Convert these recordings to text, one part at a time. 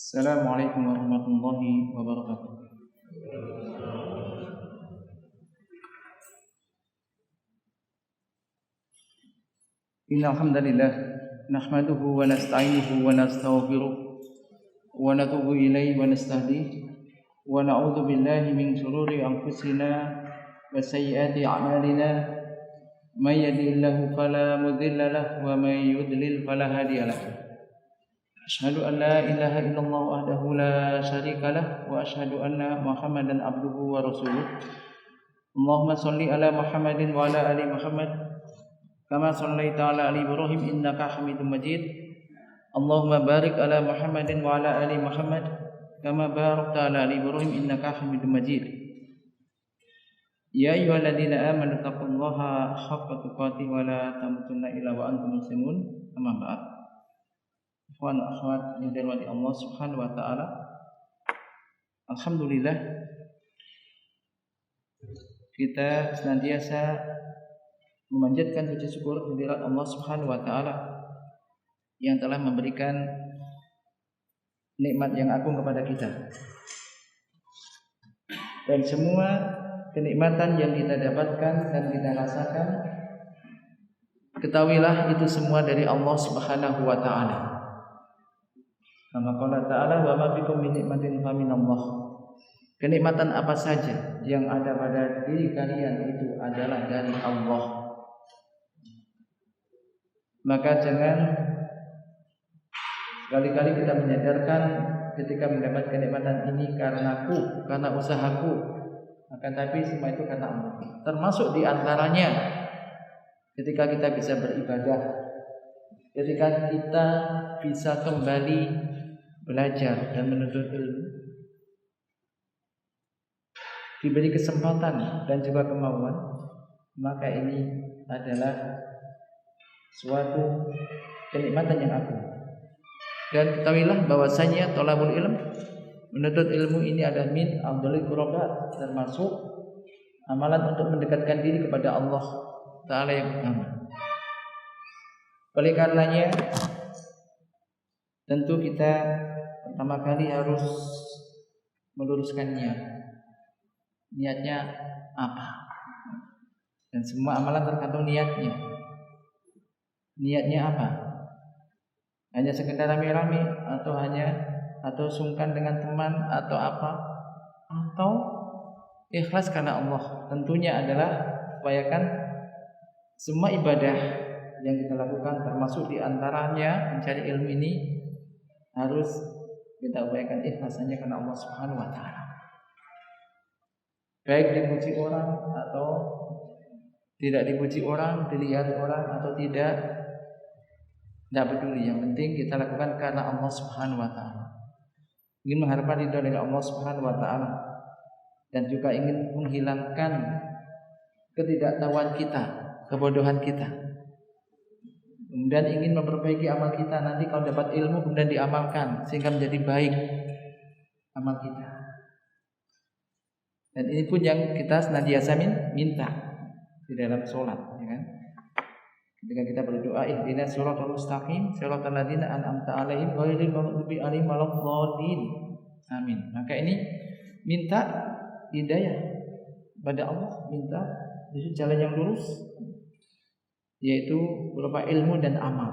Assalamualaikum warahmatullahi wabarakatuh. Innal hamdalillah nahmaduhu wa nasta'inuhu wa nastaghfiruh wa natubu ilaihi wa nastahdihi wa na'udzu billahi min shururi anfusina wa sayyiati a'malina may yahdihillahu fala mudilla lahu wa may yudlil fala hadiya lahu. Asyhadu an la ilaha illallah wahdahu la syarika lah wa asyhadu anna Muhammadan abduhu wa rasuluh. Allahumma shalli ala Muhammadin wa ala ali Muhammad kama shallaita ala ali Ibrahim innaka Hamidum Majid. Allahumma barik ala Muhammadin wa ala ali Muhammad kama barakta ala ali Ibrahim innaka Hamidum Majid. Ya ayyuhalladzina amanu taqullaha haqqa tuqatih wa la tamutunna illa wa antum muslimun. Amma ba'd. Ikhwan akhwat yang dirahmati Allah Subhanahu wa taala. Alhamdulillah kita senantiasa memanjatkan puji syukur kehadirat Allah Subhanahu wa taala yang telah memberikan nikmat yang agung kepada kita. Dan semua kenikmatan yang kita dapatkan dan kita rasakan, ketahuilah itu semua dari Allah Subhanahu wa taala. Kama qala ta'ala wa ma bikum min nikmatin fa minallah. Kenikmatan apa saja yang ada pada diri kalian itu adalah dari Allah. Maka jangan sekali-kali kita menyadarkan ketika mendapat kenikmatan ini karenaku, karena usahaku, akan tapi semua itu karena Allah. Termasuk di antaranya ketika kita bisa beribadah, ketika kita bisa kembali belajar dan menuntut ilmu, diberi kesempatan dan juga kemauan, maka ini adalah suatu kenikmatan yang agung. Dan ketahuilah bahwasanya thalabul ilm, menuntut ilmu ini adalah min afdhalil qurbat, termasuk amalan untuk mendekatkan diri kepada Allah Ta'ala yang utama. Oleh karenanya tentu kita pertama kali harus meluruskan niat. Niatnya apa? Dan semua amalan tergantung niatnya. Niatnya apa? Hanya sekedar rame-rame atau sungkan dengan teman atau apa? Atau ikhlas karena Allah. Tentunya adalah upayakan semua ibadah yang kita lakukan, termasuk di antaranya mencari ilmu ini, harus kita upayakan ikhlas hanya karena Allah Subhanahu wa taala. Baik dipuji orang atau tidak dipuji orang, dilihat orang atau tidak peduli. Yang penting kita lakukan karena Allah Subhanahu wa taala. Ingin mengharapkan ridha dari Allah Subhanahu wa taala dan juga ingin menghilangkan ketidaktahuan kita, kebodohan kita. Kemudian ingin memperbaiki amal kita, nanti kalau dapat ilmu kemudian diamalkan sehingga menjadi baik amal kita. Dan ini pun yang kita senantiasa minta di dalam sholat, ya kan? Ketika kita berdoa, ihdinas siratal mustaqim, siratal ladzina an'amta 'alaihim ghairil maghdubi 'alaihim waladdallin. Amin. Maka ini minta hidayah pada Allah, minta di jalan yang lurus, yaitu berupa ilmu dan amal.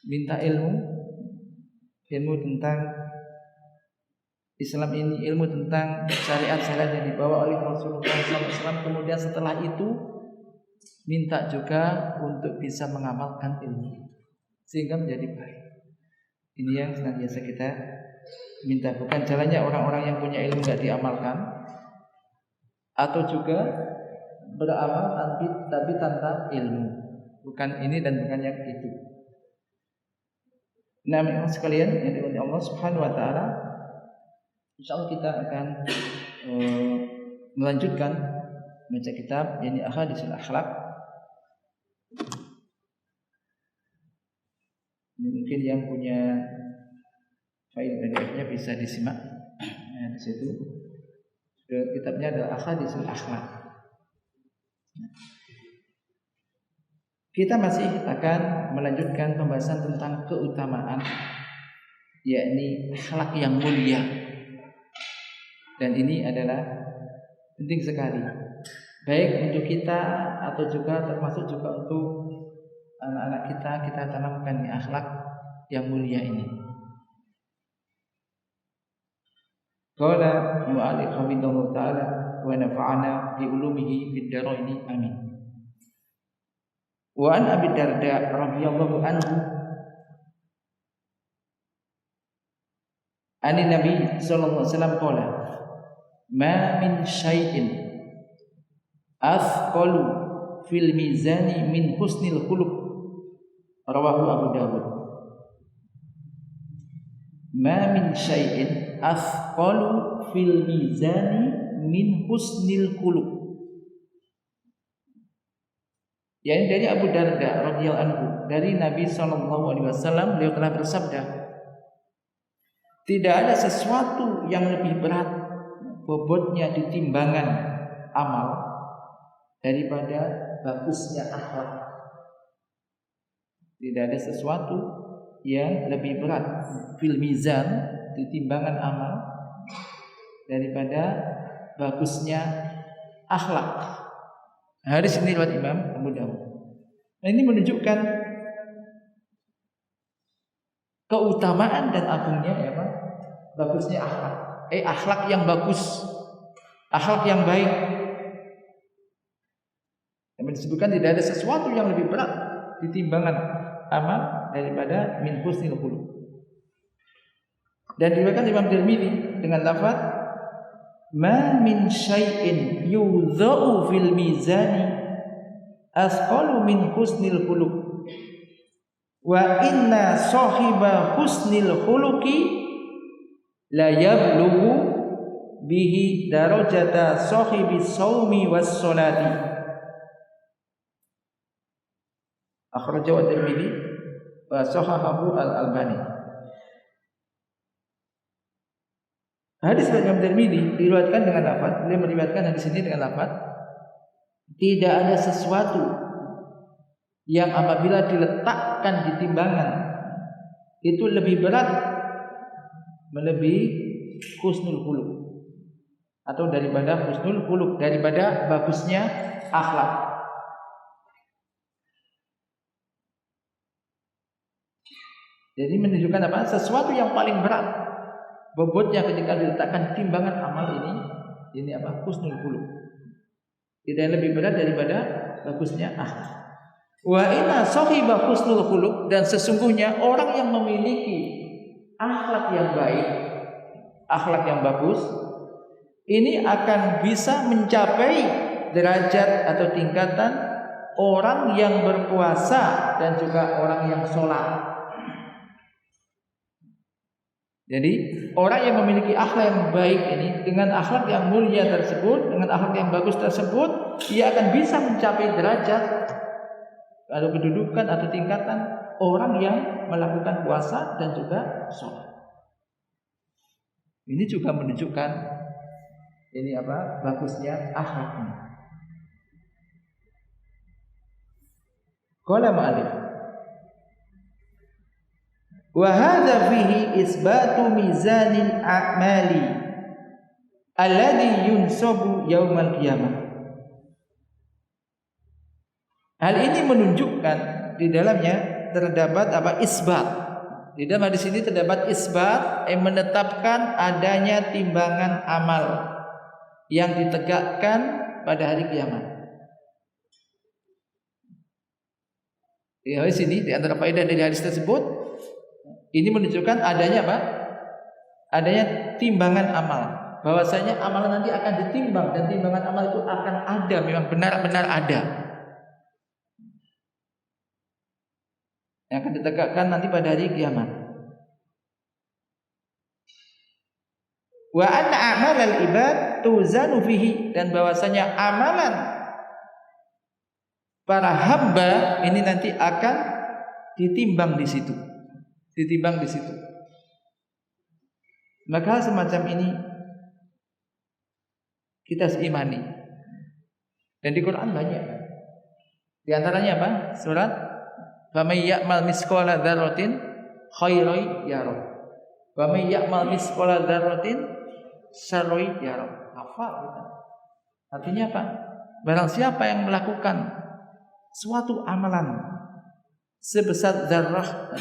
Minta ilmu tentang Islam ini, ilmu tentang syariat-syariat yang dibawa oleh Rasulullah SAW. Kemudian setelah itu minta juga untuk bisa mengamalkan ilmu sehingga menjadi baik. Ini yang senantiasa kita minta. Bukan jalannya orang-orang yang punya ilmu tidak diamalkan, atau juga beramal tapi tanpa ilmu. Bukan ini dan bukan yang itu. Nah, memang sekalian yang dirahmati Allah Subhanahu wa taala, insyaallah kita akan melanjutkan baca kitab yakni Ahaditsul Akhlaq. Ini mungkin yang punya file PDF-nya bisa disimak. Nah, di situ kitabnya adalah Ahaditsul Akhlaq. Kita masih akan melanjutkan pembahasan tentang keutamaan yakni akhlak yang mulia. Dan ini adalah penting sekali, baik untuk kita atau juga termasuk juga untuk anak-anak kita tanamkan akhlak yang mulia ini. Qala mu'allif hamidallahu ta'ala wa nafa'ana bi ulumihi fid dharaini amin. Wa an Abi Darda radhiyallahu anhu ani Nabi sallallahu alaihi wasallam qala ma min syai'in athqalu fil mizani min husnil khuluq rawahu Abu Dawud. Ma min syai'in athqalu fil mizani min husnil khuluq. Yani dari Abu Darda radhiyallahu anhu, dari Nabi sallallahu alaihi wasallam, beliau telah bersabda, tidak ada sesuatu yang lebih berat bobotnya di timbangan amal daripada bagusnya akhlak. Tidak ada sesuatu yang lebih berat fil mizan, di timbangan amal, daripada bagusnya akhlak. Hadis ini riwayat Imam Abu Dawud. Nah, ini menunjukkan keutamaan dan agungnya ya Pak, bagusnya akhlak. Akhlak yang bagus, akhlak yang baik. Yang disebutkan tidak ada sesuatu yang lebih berat di timbangan amal daripada min husnil khuluq. Dan diriwayatkan Imam Tirmidzi dengan lafaz ma min syai'in yudha'u fil mizani asqalu min husnil khuluq wa inna sahiba husnil khuluqi la yablughu bihi darajata sahibis shaumi was salati. Akhrajahu At-Tirmidzi wa sahahahu Al-Albani. Hadis dari Imam Tirmidzi diriwayatkan dengan lafaz, beliau meriwayatkan hadis ini dengan lafaz, tidak ada sesuatu yang apabila diletakkan di timbangan itu lebih berat melebihi husnul khuluq, atau daripada husnul khuluq, daripada bagusnya akhlak. Jadi menunjukkan apa? Sesuatu yang paling berat bobotnya ketika diletakkan timbangan amal ini apa? Husnul khuluq. Tidak lebih berat daripada bagusnya akhlak. Wa inna sahiba husnul khuluq, dan sesungguhnya orang yang memiliki akhlak yang baik, akhlak yang bagus, ini akan bisa mencapai derajat atau tingkatan orang yang berpuasa dan juga orang yang sholat. Jadi orang yang memiliki akhlak yang baik ini, dengan akhlak yang mulia tersebut, dengan akhlak yang bagus tersebut, ia akan bisa mencapai derajat atau kedudukan atau tingkatan orang yang melakukan puasa dan juga sholat. Ini juga menunjukkan ini apa? Bagusnya akhlaknya. Qala ma'alif wa hadza fihi isbatu mizanil a'mali alladhi yunsabu yaumal qiyamah. Hal ini menunjukkan di dalamnya terdapat apa? Isbat. Di dalam hadis ini terdapat isbat, yang menetapkan adanya timbangan amal yang ditegakkan pada hari kiamat. Di hadis ini, di antara faedah dari hadis tersebut, ini menunjukkan adanya apa? Adanya timbangan amal. Bahwasanya amalan nanti akan ditimbang, dan timbangan amal itu akan ada, memang benar-benar ada. Yang akan ditegakkan nanti pada hari kiamat. Wa anna a'malal ibad tuzanu fihi, dan bahwasanya amalan para hamba ini nanti akan ditimbang di situ. Ditimbang di situ. Maka semacam ini kita seimani. Dan di Quran banyak. Di antaranya apa? Surat faman ya'mal misqala dzarratin khairan yarah. Wa may ya'mal mithqala dzarratin syarran yarah. Hafal kita. Artinya apa? Barang siapa yang melakukan suatu amalan sebesar zarrah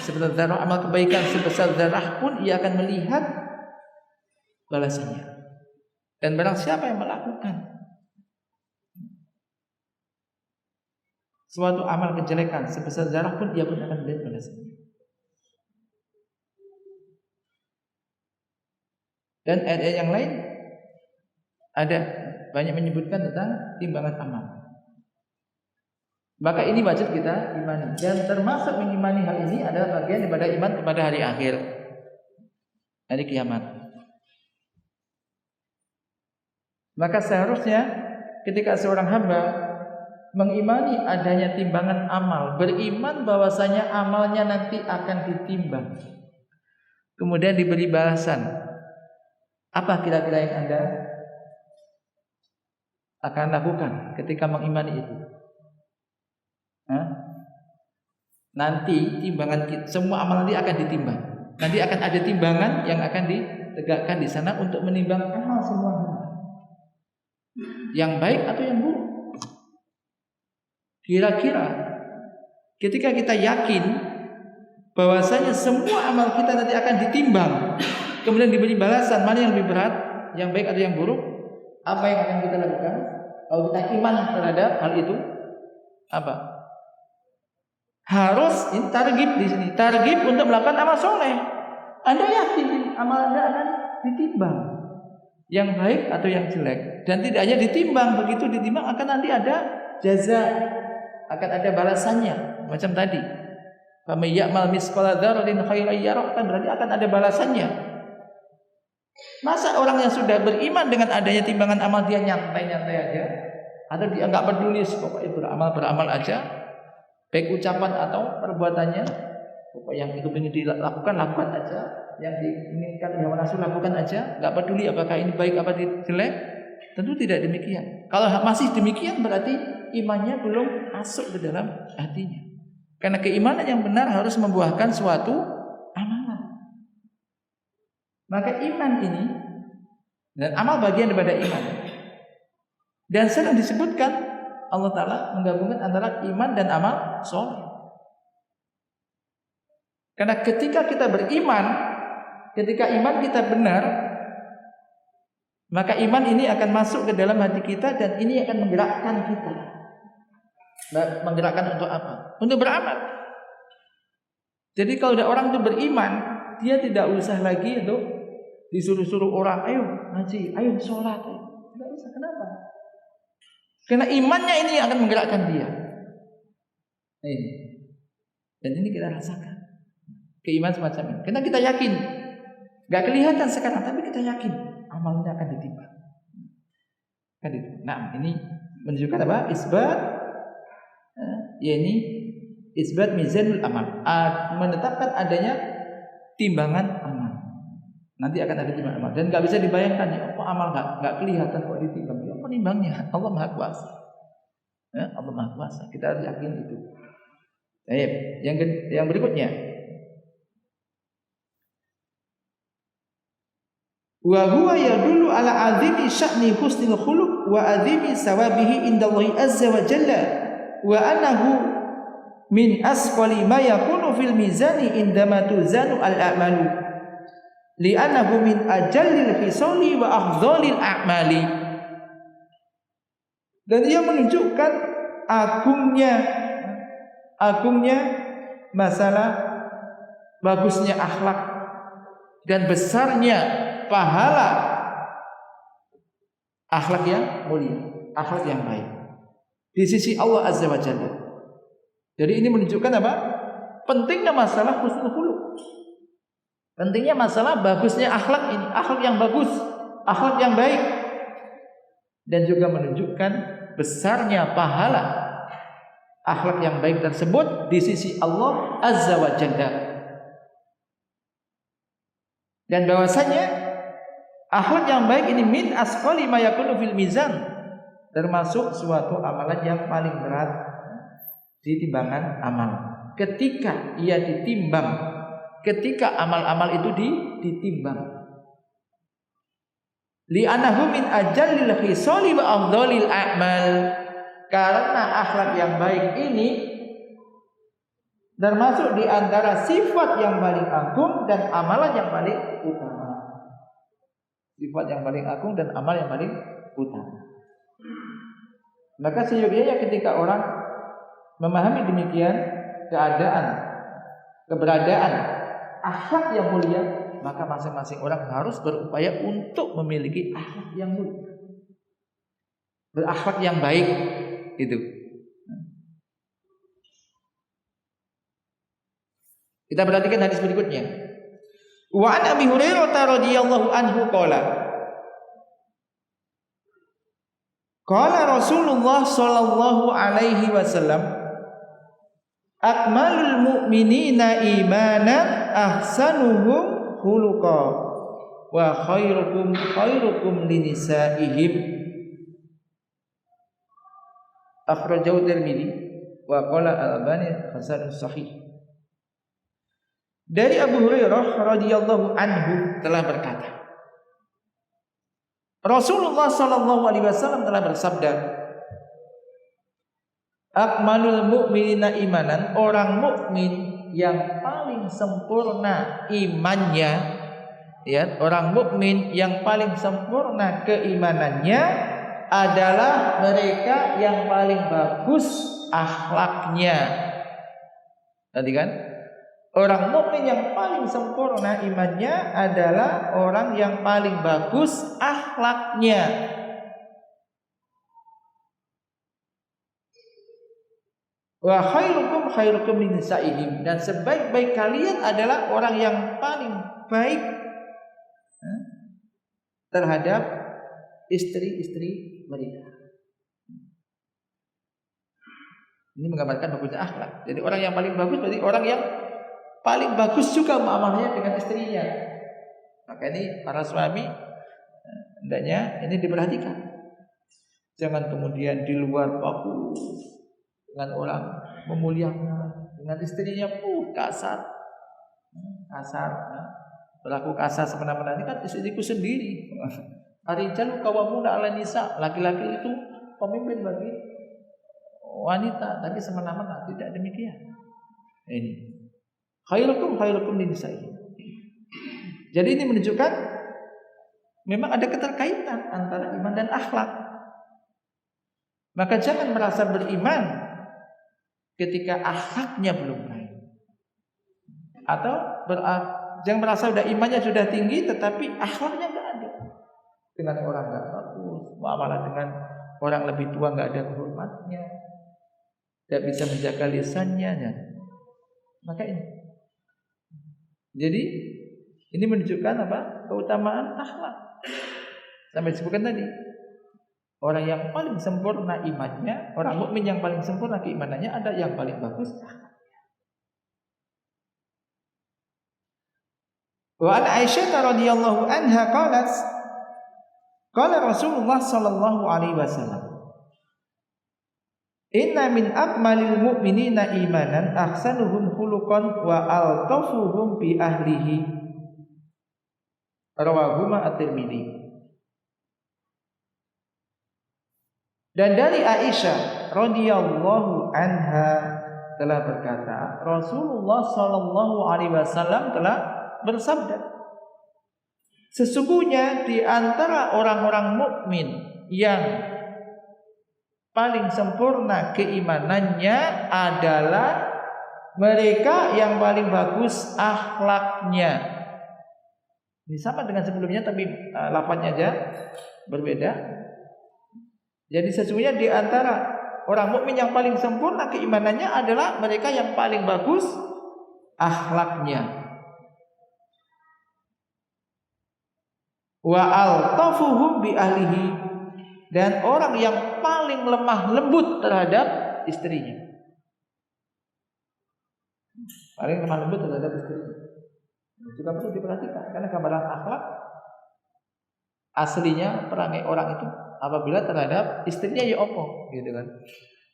amal kebaikan sebesar zarrah pun ia akan melihat balasannya. Dan barang siapa yang melakukan suatu amal kejelekan sebesar zarrah pun ia pun akan melihat balasannya. Dan ayat yang lain ada banyak menyebutkan tentang timbangan amal. Maka ini wajib kita imani. Dan termasuk mengimani hal ini adalah bagian daripada iman kepada hari akhir, hari kiamat. Maka seharusnya ketika seorang hamba mengimani adanya timbangan amal, beriman bahwasanya amalnya nanti akan ditimbang, kemudian diberi balasan. Apa kira-kira yang Anda akan lakukan ketika mengimani itu? Nanti timbangan kita, semua amal nanti akan ditimbang. Nanti akan ada timbangan yang akan ditegakkan di sana untuk menimbang amal semua hamba, yang baik atau yang buruk. Kira-kira ketika kita yakin bahwasanya semua amal kita nanti akan ditimbang, kemudian diberi balasan, mana yang lebih berat, yang baik atau yang buruk, apa yang akan kita lakukan? Kalau kita iman terhadap hal itu, apa? Harus targib di sini, targib untuk melakukan amal soleh. Anda yakin amal Anda akan ditimbang, yang baik atau yang jelek, dan tidak hanya ditimbang, begitu ditimbang akan nanti ada jaza, akan ada balasannya, macam tadi. Faman ya'mal mithqala dzarratin khairan yarah, kan berarti akan ada balasannya. Masa orang yang sudah beriman dengan adanya timbangan amal dia nyantai-nyantai aja, atau dia enggak peduli, pokoknya beramal aja, baik ucapan atau perbuatannya, pokoknya yang itu ingin dilakukan lakukan aja, yang diinginkan hawa nafsu lakukan aja, enggak peduli apakah ini baik apa jelek? Tentu tidak demikian. Kalau masih demikian berarti imannya belum masuk ke dalam hatinya. Karena keimanan yang benar harus membuahkan suatu amalan. Maka iman ini dan amal bagian daripada iman. Dan sering disebutkan Allah Ta'ala menggabungkan antara iman dan amal soleh. Karena ketika kita beriman, ketika iman kita benar, maka iman ini akan masuk ke dalam hati kita dan ini akan menggerakkan kita. Menggerakkan untuk apa? Untuk beramal. Jadi kalau ada orang itu beriman, dia tidak usah lagi untuk disuruh-suruh orang, ayo ngaji, ayo sholat. Tidak usah. Kenapa? Karena imannya ini akan menggerakkan dia. Ini. Dan ini kita rasakan keimanan semacam ini. Karena kita yakin, gak kelihatan sekarang, tapi kita yakin amalnya akan ditimbang. Nah, ini menunjukkan apa? Isbat mizanul amal, menetapkan adanya timbangan amal. Nanti akan ada timbangan amal dan nggak bisa dibayangkan ya, apa amal nggak kelihatan kok ditimbang. Ya, penimbangnya Allah Maha Kuasa. Ya, Allah Maha Kuasa. Kita harus yakin itu. Yang berikutnya, wa huwa yadullu ala azimi sya'ni husnil khuluq wa azimi sawabihi indallahi azza wa jalla wa annahu min asqali ma yakunu fil mizani indama tuzanu al-a'malu li'annahu min ajallil fisali wa afdhalil a'mali. Dan ia menunjukkan agungnya masalah bagusnya akhlak dan besarnya pahala akhlak yang mulia, akhlak yang baik di sisi Allah Azza wa Jalla. Jadi ini menunjukkan apa? Pentingnya masalah husnul khuluq. Pentingnya masalah bagusnya akhlak ini, akhlak yang bagus, akhlak yang baik. Dan juga menunjukkan besarnya pahala akhlak yang baik tersebut di sisi Allah Azza wa Jalla. Dan bahwasanya akhlak yang baik ini min asqali ma yakunu fil mizan, termasuk suatu amalan yang paling berat di timbangan amal. Ketika ia ditimbang, ketika amal-amal itu ditimbang. Li'annahu min ajallil khisali wa afdhalil a'mal. Karena akhlak yang baik ini termasuk di antara sifat yang paling agung dan amalan yang paling utama. Sifat yang paling agung dan amal yang paling utama. Maka seyogianya ketika orang memahami demikian keberadaan akhlak yang mulia, maka masing-masing orang harus berupaya untuk memiliki akhlak yang mulia, berakhlak yang baik. Itu. Kita perhatikan hadis berikutnya. Wa an Abi Hurairah radhiyallahu anhu qala Rasulullah sallallahu alaihi wasallam akmalul mu'minina imanan ahsanuhum khuluqa wa khairukum linisaihim akhrajahu Tirmidzi wa qala al-Albani hasanun sahih. Dari Abu Hurairah radhiyallahu anhu telah berkata, Rasulullah sallallahu alaihi wasallam telah bersabda, akmalul mu'minina imanan, orang mukmin yang paling sempurna imannya, ya, orang mukmin yang paling sempurna keimanannya adalah mereka yang paling bagus akhlaknya. Tadi kan? Orang mukmin yang paling sempurna imannya adalah orang yang paling bagus akhlaknya. Wa khairukum linisaihim, dan sebaik-baik kalian adalah orang yang paling baik terhadap istri-istri mereka. Ini menggambarkan bagusnya akhlak. Jadi orang yang paling bagus berarti orang yang paling bagus juga muamalahnya dengan istrinya. Maka ini para suami hendaknya ini diperhatikan. Jangan kemudian di luar baku dengan orang memuliakan, dengan istrinya kasar, berlaku kasar semena-mena. Ini kan istriku sendiri. Ar-rijalu qawwamuna 'alan nisa, laki-laki itu pemimpin bagi wanita, tapi semena-mena tidak demikian. Ini khairukum linisaihim. Jadi ini menunjukkan memang ada keterkaitan antara iman dan akhlak. Maka jangan merasa beriman ketika akhlaknya belum baik, atau jangan merasa sudah imannya sudah tinggi tetapi akhlaknya nggak ada. Dengan orang nggak bagus, muamalah dengan orang lebih tua nggak ada hormatnya, tidak bisa menjaga lisannya, dan maka ini. Jadi ini menunjukkan apa? Keutamaan akhlak. Sampai disebutkan tadi, orang yang paling sempurna imannya, orang mukmin yang paling sempurna keimanannya ada yang paling bagus akhlaknya. Wa an Aisyah radhiyallahu anha qalat qala Rasulullah sallallahu alaihi wasallam, inna min akmalil mu'minina imanan ahsanuhum khuluqan wa altafuhum bi ahlihi. Rawahuma at-Tirmidzi. Dan dari Aisyah radhiyallahu anha telah berkata, Rasulullah sallallahu alaihi wasallam telah bersabda, sesungguhnya di antara orang-orang mukmin yang paling sempurna keimanannya adalah mereka yang paling bagus akhlaknya. Ini sama dengan sebelumnya tapi lafaznya aja berbeda. Jadi sesungguhnya di antara orang mukmin yang paling sempurna keimanannya adalah mereka yang paling bagus akhlaknya. Wa altafuhum bi ahlihi, dan orang yang paling lemah lembut terhadap istrinya. Paling lemah lembut terhadap istrinya. Ini juga perlu diperhatikan, karena gambaran akhlak aslinya perangai orang itu apabila terhadap istrinya ya opo, gitu kan?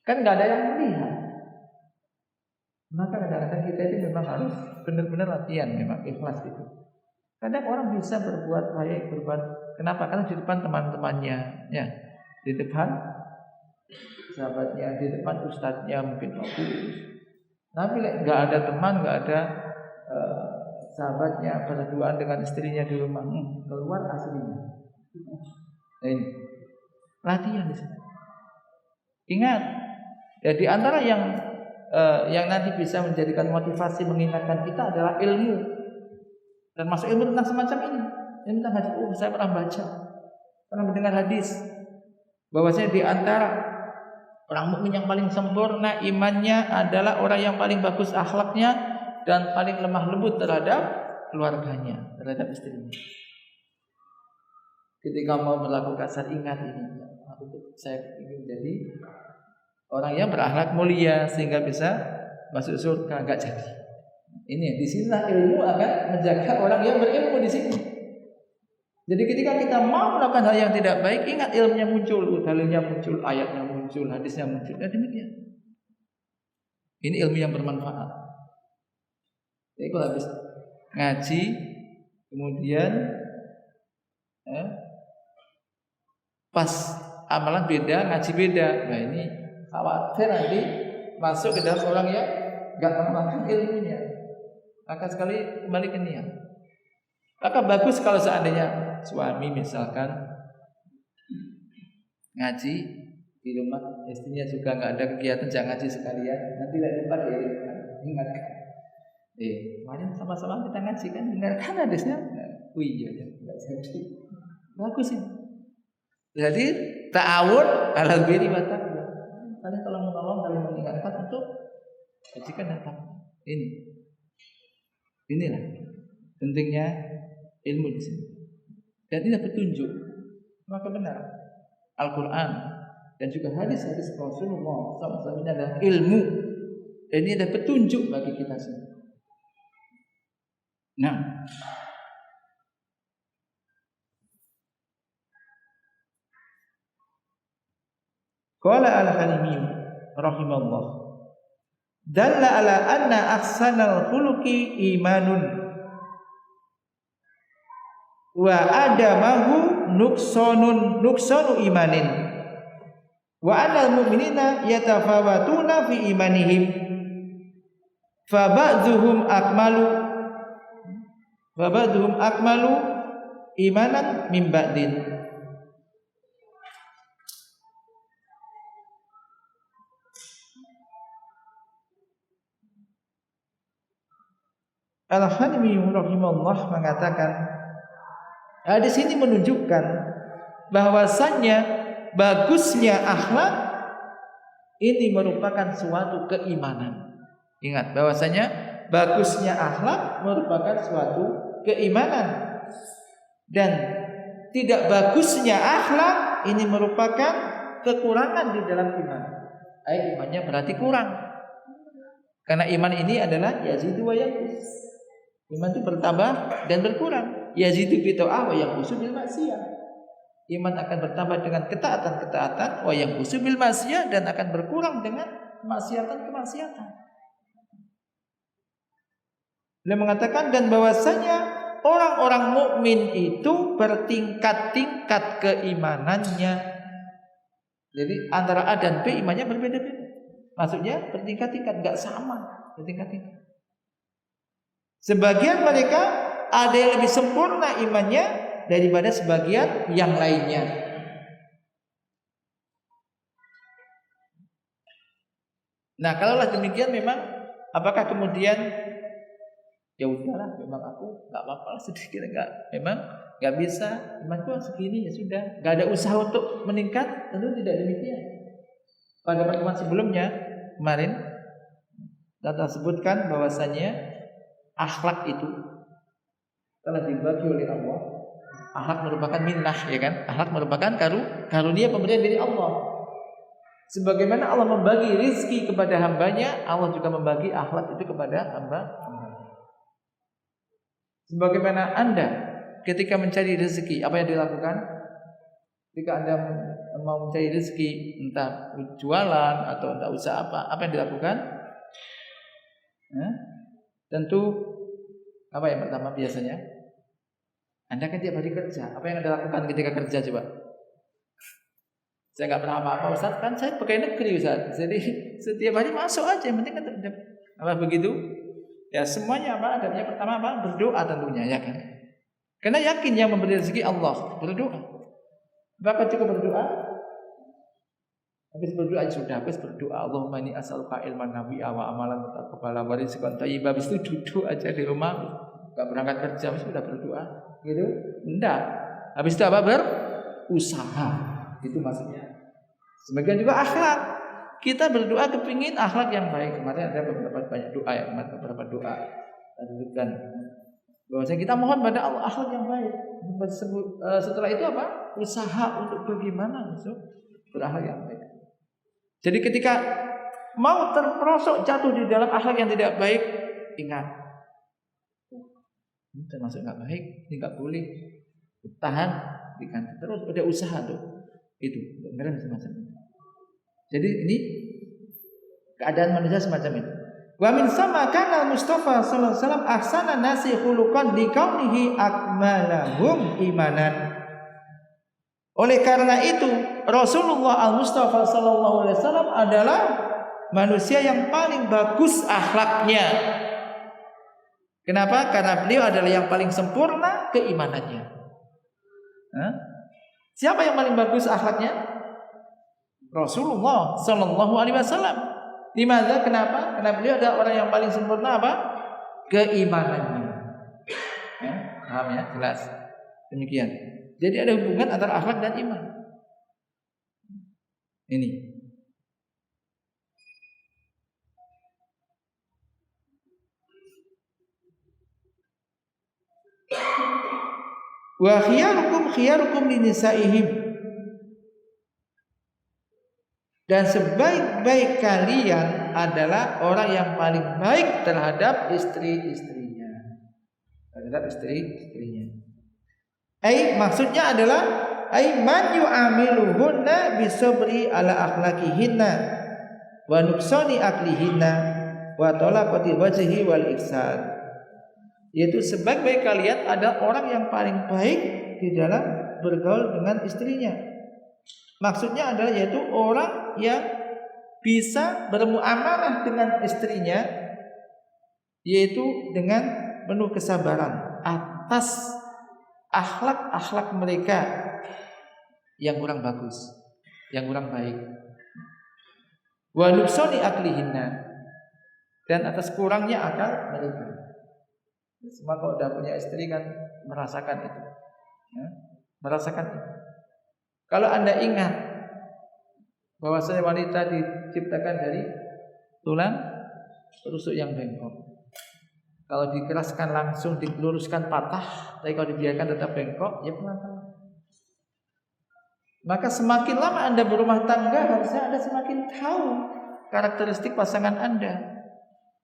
Kan nggak ada yang melihat. Maka kadang-kadang kita itu memang harus benar-benar latihan memang ikhlas itu. Kadang orang bisa berbuat baik, kenapa? Karena di depan teman-temannya, ya, di depan sahabatnya, di depan ustadznya mungkin bagus. Tapi nggak ada teman, nggak ada sahabatnya berduaan dengan istrinya di rumah, keluar aslinya. Nah, ini latihan di sini. Ingat, ya di antara yang nanti bisa menjadikan motivasi mengingatkan kita adalah ilmu, dan masuk ilmu tentang semacam ini tentang hadis. Saya pernah baca, pernah mendengar hadis bahwasanya di antara orang mukmin yang paling sempurna imannya adalah orang yang paling bagus akhlaknya dan paling lemah lembut terhadap keluarganya, terhadap istrinya. Ketika mau melakukan kasar, ingat ini, saya ingin jadi orang yang berakhlak mulia sehingga bisa masuk surga, enggak jadi. Ini di sinilah ilmu akan menjaga orang yang berilmu di sini. Jadi ketika kita mau melakukan hal yang tidak baik, ingat ilmunya muncul, dalilnya muncul, ayatnya muncul, hadisnya muncul. Ya demikian. Ini ilmu yang bermanfaat. Jadi kalau habis ngaji, kemudian pas amalan beda, ngaji beda. Nah ini khawatir nanti masuk ke dalam orang yang enggak mengamalkan ilmunya. Maka sekali kembali ke niat. Maka bagus kalau seandainya suami misalkan ngaji di rumah, istrinya juga enggak ada kegiatan, jangan ngaji sekalian. Nanti lupa dia ingatkan. Kemarin sama-sama kita ngaji kan, dengarkan hadisnya. Iya, enggak jadi. Bagus ini. Jadi ta'awun 'alal birri wa taqwa. Kalian kalau menolong, saling mengingatkan untuk kejikan dan takwa. Inilah pentingnya ilmu di sini. Dan ini petunjuk. Maka benar Al-Quran dan juga hadis-hadis Rasulullah SAW ini adalah ilmu. Dan ini ada petunjuk bagi kita semua. Nah, qala al-Halimi rahimahullah, dalla ala anna ahsanal khuluqi imanun wa adamahu nuksanu imanin wa anal mu'minina yatafawatuna fi imanihim fa ba'dhuhum akmalu imanan min ba'din. Al-Halimi rahimahullah mengatakan, hadis ini menunjukkan bahwasannya bagusnya akhlak ini merupakan suatu keimanan. Ingat bahwasanya bagusnya akhlak merupakan suatu keimanan, dan tidak bagusnya akhlak ini merupakan kekurangan di dalam iman. Imannya berarti kurang. Karena iman ini adalah yazidu wa yanqus. Iman itu bertambah dan berkurang. Yazidu bi ta'ah wa yanqusu bil maksiyah. Iman akan bertambah dengan ketaatan-ketaatan, wa yanqusu bil maksiyah, dan akan berkurang dengan kemaksiatan. Beliau mengatakan, dan bahwasanya orang-orang mukmin itu bertingkat-tingkat keimanannya. Jadi antara A dan B imannya berbeda-beda. Maksudnya bertingkat-tingkat, enggak sama, bertingkat-tingkat. Sebagian mereka ada yang lebih sempurna imannya daripada sebagian yang lainnya. Nah, kalaulah demikian, memang apakah kemudian ya udahlah, memang aku enggak apa-apa sedikit, memang enggak bisa, imanku segini, ya sudah, enggak ada usaha untuk meningkat? Tentu tidak demikian. Pada pertemuan sebelumnya kemarin kita sebutkan bahwasanya akhlak itu telah dibagi oleh Allah. Akhlak merupakan minnah, ya kan? Akhlak merupakan karunia pemberian dari Allah. Sebagaimana Allah membagi rizki kepada hambanya, Allah juga membagi akhlak itu kepada hamba. Sebagaimana Anda ketika mencari rezeki, apa yang dilakukan? Ketika Anda mau mencari rezeki, entah jualan atau entah usaha apa yang dilakukan? Tentu apa yang pertama biasanya? Anda kan tiap hari kerja. Apa yang Anda lakukan ketika kerja coba? Saya nggak pernah apa-apa Ustaz, kan saya pegawai negeri Ustaz. Jadi setiap hari masuk aja, yang penting kan apa begitu? Ya semuanya apa? Adabnya pertama apa? Berdoa tentunya ya kan. Karena yakin yang memberi rezeki Allah, berdoa. Bahkan cukup berdoa. Habis berdoa sudah, habis berdoa Allahumma inni as'aluka ilman nafi'a wa amalan mutaqabbala wa rizqan thayyiban. Habis itu duduk aja di rumah, enggak berangkat kerja, sudah berdoa. Gitu? Enggak. Habis itu apa? Berusaha. Itu maksudnya. Sebagian juga akhlak. Kita berdoa kepingin akhlak yang baik. Kemarin ada beberapa banyak doa ya, beberapa doa. Dan tunjukkan bahwasanya kita mohon pada Allah akhlak yang baik. Setelah itu apa? Usaha untuk bagaimana besok berakhlak yang baik. Jadi ketika mau terperosok jatuh di dalam akhlak yang tidak baik, ingat, ini termasuk nggak baik, ini nggak boleh, tahan, diganti terus, udah usaha tuh, itu beneran semacam itu. Jadi ini keadaan manusia semacam itu. Wa min sama kana Mustafa sallallahu alaihi wasallam ahsana nasi khuluqan li kaunihi akmalahum imanan. Oleh karena itu Rasulullah Al-Mustafa sallallahu alaihi wasallam adalah manusia yang paling bagus akhlaknya. Kenapa? Karena beliau adalah yang paling sempurna keimanannya. Siapa yang paling bagus akhlaknya? Rasulullah sallallahu alaihi wasallam. Dimana? Kenapa? Karena beliau adalah orang yang paling sempurna apa? Keimanannya. Paham ya? Jelas. Demikian. Jadi ada hubungan antara akhlak dan iman. Ini. Wa khiyarukum linisaihim. Dan sebaik-baik kalian adalah orang yang paling baik terhadap istri-istrinya. Terhadap istri-istrinya. Maksudnya adalah man yu'amiluhunna bisabri ala akhlaqihinna wa nuqsani aqlihinna wa talaqati wajhi wal ihsan. Yaitu sebaik-baik kalian ada orang yang paling baik di dalam bergaul dengan istrinya. Maksudnya adalah yaitu orang yang bisa bermuamalah dengan istrinya, yaitu dengan penuh kesabaran atas akhlak-akhlak mereka yang kurang bagus, yang kurang baik. Wa nuqsani aqlihinna, dan atas kurangnya akal mereka. Semua kalau udah punya istri kan merasakan itu, ya, merasakan itu. Kalau Anda ingat bahwasanya wanita diciptakan dari tulang rusuk yang bengkok. Kalau dikeraskan langsung, diluruskan patah, tapi kalau dibiarkan tetap bengkok, ya pelan-pelan. Maka semakin lama Anda berumah tangga, harusnya Anda semakin tahu karakteristik pasangan Anda.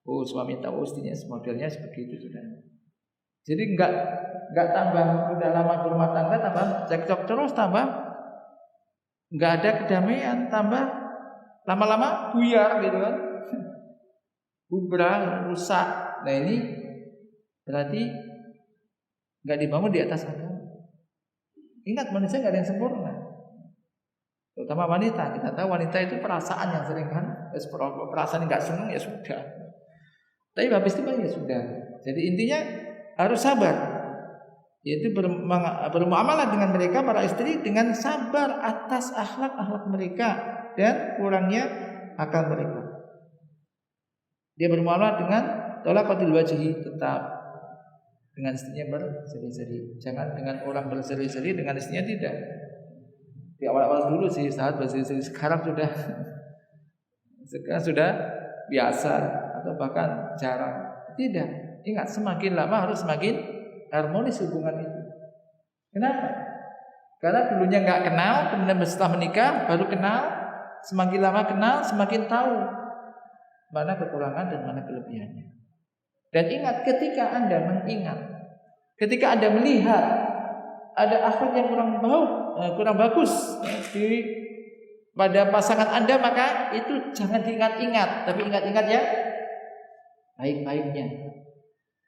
Oh, suami tahu istrinya modelnya seperti itu sudah. Jadi enggak tambah udah lama berumah tangga tambah cekcok terus, tambah enggak ada kedamaian, tambah lama-lama buyar gitu kan. Bubrah, rusak. Nah ini berarti enggak dibangun di atas agama. Ingat, manusia enggak ada yang sempurna. Terutama wanita, kita tahu wanita itu perasaan yang sering kan, perasaan enggak senang ya sudah. Tapi habis itu ya sudah. Jadi intinya harus sabar, yaitu bermuamalah dengan mereka para istri dengan sabar atas akhlak-akhlak mereka dan kurangnya akal mereka. Dia bermuamalah dengan talaqatul wajhi, tetap dengan istrinya berseri-seri. Jangan dengan orang berseri-seri dengan istrinya tidak. Di awal-awal dulu sih saat berseri-seri, sekarang sudah biasa atau bahkan jarang. Tidak. Ingat, semakin lama harus semakin harmonis hubungan itu. Kenapa? Karena dulunya nggak kenal, kemudian setelah menikah baru kenal. Semakin lama kenal, semakin tahu mana kekurangan dan mana kelebihannya. Dan ingat, ketika Anda melihat ada akhlak yang kurang bagus pada pasangan Anda, maka itu jangan diingat-ingat, tapi ingat-ingat ya baik-baiknya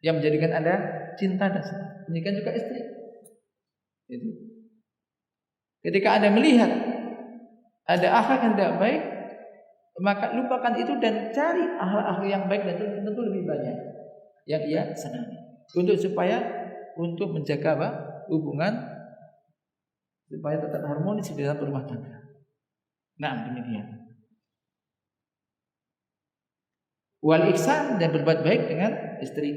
yang menjadikan Anda cinta dan demikian juga istri. Itu. Ketika Anda melihat ada akhlak yang tidak baik, maka lupakan itu dan cari akhlak-akhlak yang baik dan tentu lebih banyak yang ia senangi. Untuk menjaga hubungan supaya tetap harmonis di dalam rumah tangga. Nah, demikian. Wal ihsan, dan berbuat baik dengan istri.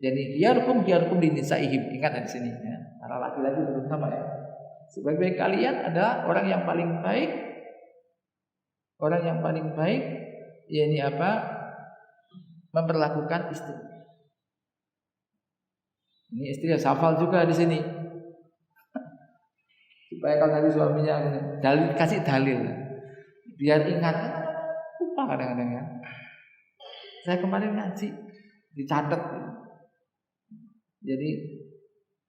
Jadi hiyarukum li nisaihim. Ingat di sini ya. Para laki-laki terutama ya. Sebaik-baik kalian adalah orang yang paling baik. Orang yang paling baik yakni memperlakukan istri. Ini istri ya hafal juga di sini. Supaya kalau nanti suaminya kasih dalil. Biar ingat. Lupa kadang-kadang ya. Saya kemarin ngaji dicatat. Jadi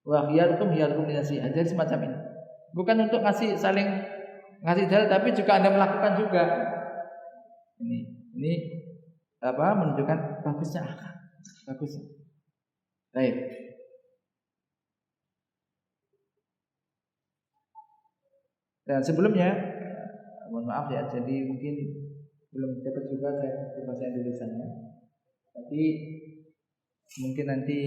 hiyarukum nasihat. Jadi semacam ini. Bukan untuk saling ngasih dalil, tapi juga Anda melakukan juga. Ini menunjukkan bagusnya akhlak. Bagusnya. Baik. Dan sebelumnya mohon maaf ya, jadi mungkin belum dapat juga saya baca tulisannya. Tapi mungkin nanti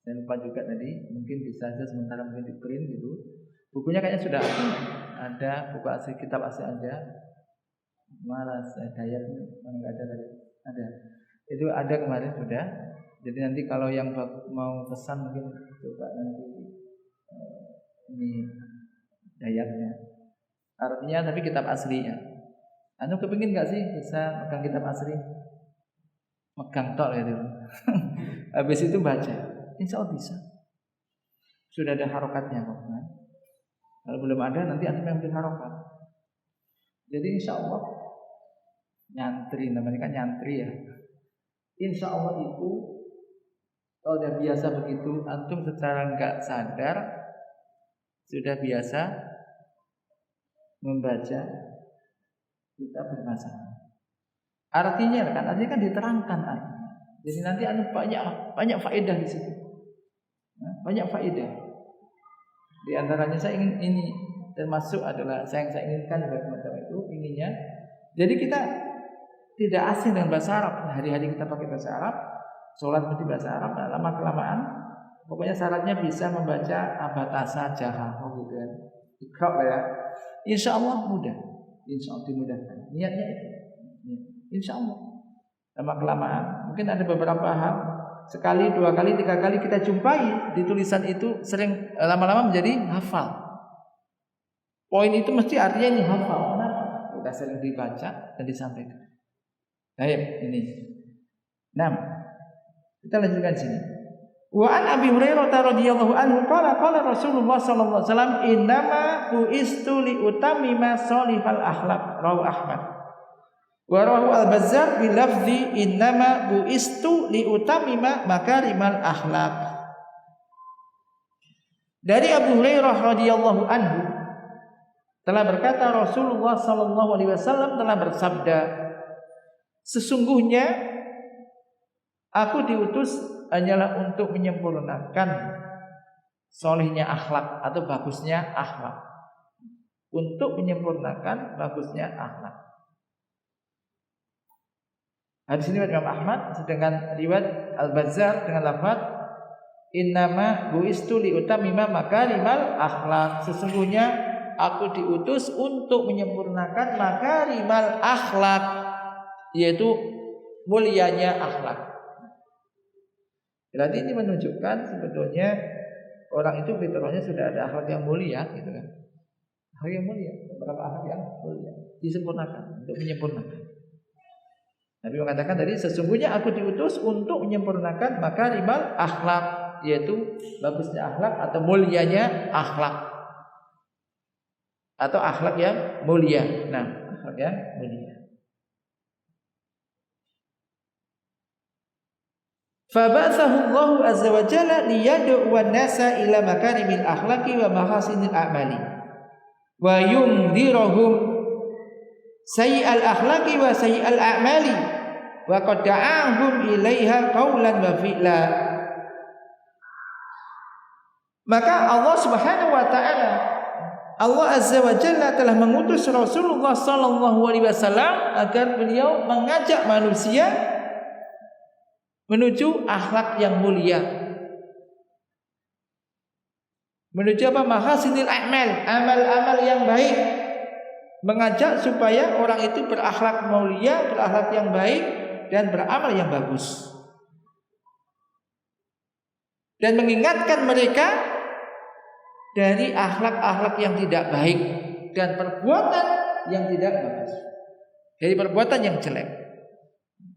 saya lupa juga tadi, mungkin bisa saja sementara mungkin di print gitu. Bukunya kayaknya sudah ada, buku asli, kitab asli ada. Malas dayat mana enggak ada tadi. Ada. Itu ada kemarin sudah. Jadi nanti kalau yang mau pesan mungkin coba nanti ini dayatnya. Artinya tapi kitab asli ya. Anda kepingin nggak sih bisa megang kitab asli? Megang tok gitu. Habis itu baca. Insya Allah bisa. Sudah ada harokatnya kok. Kan? Kalau belum ada nanti Anda yang bikin harokat. Jadi insya Allah nyantri, namanya kan nyantri ya. Insya Allah itu kalau udah biasa begitu, antum secara nggak sadar sudah biasa membaca kitab bermasalah. Artinya kan diterangkan artinya. Jadi nanti ada banyak faedah di situ. Banyak faedah. Di antaranya saya ingin ini termasuk adalah saya inginkan juga semacam itu inginnya. Jadi kita tidak asing dengan bahasa Arab. Hari-hari kita pakai bahasa Arab, sholat mesti bahasa Arab. Nah, lama kelamaan, pokoknya syaratnya bisa membaca abatasa jahah, gitu kan. Iqra ya. Insya Allah mudah. Insya Allah dimudahkan. Niatnya itu. Insya Allah. Lama kelamaan. Mungkin ada beberapa hal. Sekali, 2 kali, 3 kali kita jumpai di tulisan itu sering lama-lama menjadi hafal. Poin itu mesti artinya ini hafal. Kenapa? Sudah sering dibaca dan disampaikan. Baik, ini. 6. Kita lanjutkan sini. Wa an Abi Hurairah radhiyallahu anhu qala Rasulullah sallallahu alaihi wasallam innama buistu li utammima shalihal akhlaq rawahu Ahmad. Wa rawahu Al-Bazzar bi lafzi innama buistu li utammima makarimal akhlaq. Dari Abu Hurairah radhiyallahu anhu telah berkata Rasulullah sallallahu alaihi wasallam telah bersabda, sesungguhnya aku diutus hanyalah untuk menyempurnakan solehnya akhlak atau bagusnya akhlak. Untuk menyempurnakan bagusnya akhlak. Hadis ini Imam Ahmad, sedangkan riwayat Al-Bazzar dengan lafaz innama buistu li utammima makarimal akhlak. Sesungguhnya aku diutus untuk menyempurnakan makarimal akhlak, yaitu mulianya akhlak. Berarti ini menunjukkan sebetulnya orang itu fitrahnya sudah ada akhlak yang mulia, gitu kan? Akhlak yang mulia, beberapa akhlak yang mulia disempurnakan untuk menyempurnakan. Nabi mengatakan tadi sesungguhnya aku diutus untuk menyempurnakan makarimal akhlak, yaitu bagusnya akhlak atau mulianya akhlak atau akhlak yang mulia. Nah, akhlak yang mulia. Faba'athahu Allah azza wa jalla liyad'u an-nasa ila makarimil akhlaqi wa mahasinil a'mali wa yundhirahum sayyi'al akhlaqi wa sayyi'al a'mali wa qad da'ahum ilaiha qaulan wa fi'la. Maka Allah Subhanahu wa taala, Allah Azza wa Jalla telah mengutus Rasulullah sallallahu alaihi wasallam agar beliau mengajak manusia menuju akhlak yang mulia. Menuju apa? Mahasinil a'mal, amal-amal yang baik. Mengajak supaya orang itu berakhlak mulia, berakhlak yang baik dan beramal yang bagus. Dan mengingatkan mereka dari akhlak-akhlak yang tidak baik dan perbuatan yang tidak bagus. Dari perbuatan yang jelek.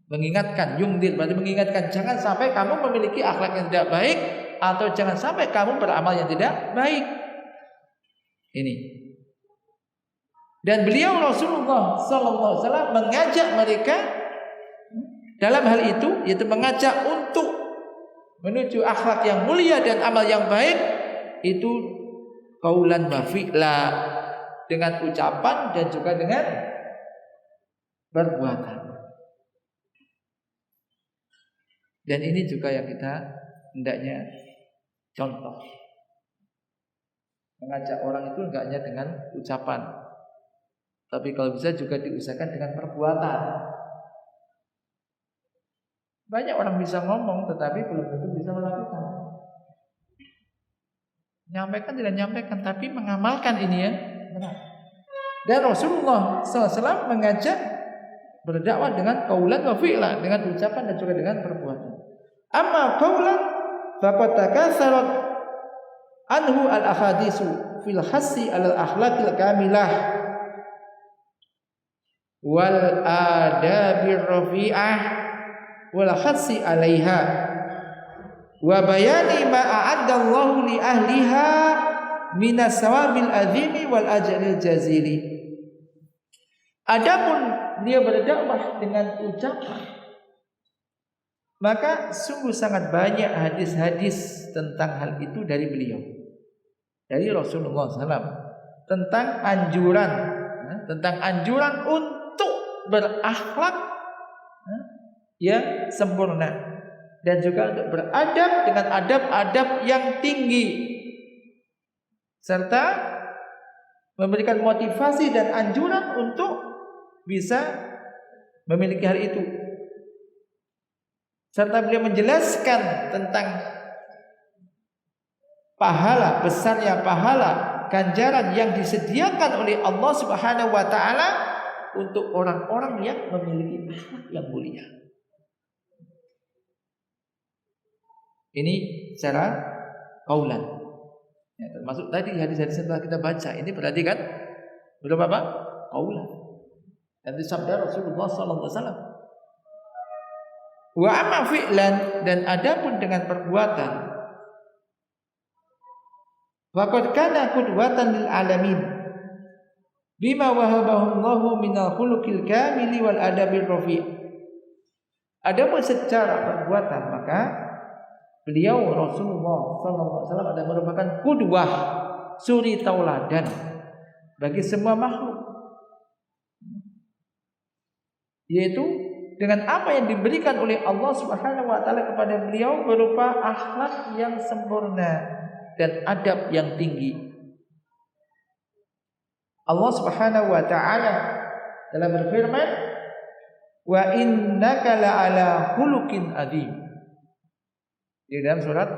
Mengingatkan, yungdir, berarti mengingatkan jangan sampai kamu memiliki akhlak yang tidak baik atau jangan sampai kamu beramal yang tidak baik. Ini. Dan beliau Rasulullah sallallahu alaihi wasallam mengajak mereka dalam hal itu, yaitu mengajak untuk menuju akhlak yang mulia dan amal yang baik, itu qaulan wa fi'la, dengan ucapan dan juga dengan perbuatan. Dan ini juga yang kita hendaknya contoh. Mengajak orang itu enggak hanya dengan ucapan, tapi kalau bisa juga diusahakan dengan perbuatan. Banyak orang bisa ngomong tetapi belum tentu bisa melakukan. Nyampaikan tidak nyampaikan, tapi mengamalkan ini ya benar. Dan Rasulullah SAW mengajak berdakwah dengan qaulan wa fi'lan, dengan ucapan dan juga dengan perbuatan. Amma qaulan faqad takatsarat anhu al-ahadisu fil hassi al-akhlaqil kamilah wal adabir rafi'ah wal hassi 'alaiha wa bayani ma a'addallahu li ahliha minas sawabil azimi wal ajril jazili. Adapun dia berdakwah dengan ucapan, maka sungguh sangat banyak hadis-hadis tentang hal itu dari beliau, dari Rasulullah SAW, tentang anjuran untuk berakhlak yang sempurna dan juga untuk beradab dengan adab-adab yang tinggi, serta memberikan motivasi dan anjuran untuk bisa memiliki hal itu. Serta beliau menjelaskan tentang pahala, besarnya pahala, ganjaran yang disediakan oleh Allah Subhanahu wa taala untuk orang-orang yang memiliki akhlak yang mulia. Ini secara qaulan. Ya, termasuk tadi hadis-hadis yang telah kita baca. Ini berarti kan belum apa? Qaulan. Dan disabda Rasulullah sallallahu alaihi wasallam. Wa amma fi'lan, dan adapun dengan perbuatan, faqad kana qudwatan lil alamin bima wahabahu Allahu minal khuluqil kamili wal adabil rafi'. Adapun secara perbuatan, maka beliau Rasulullah sallallahu alaihi wasallam adalah merupakan qudwah, suri tauladan bagi semua makhluk, yaitu dengan apa yang diberikan oleh Allah Subhanahu wa taala kepada beliau berupa akhlak yang sempurna dan adab yang tinggi. Allah Subhanahu wa taala dalam berfirman, "Wa innaka la'ala khuluqin adzim." Di dalam surat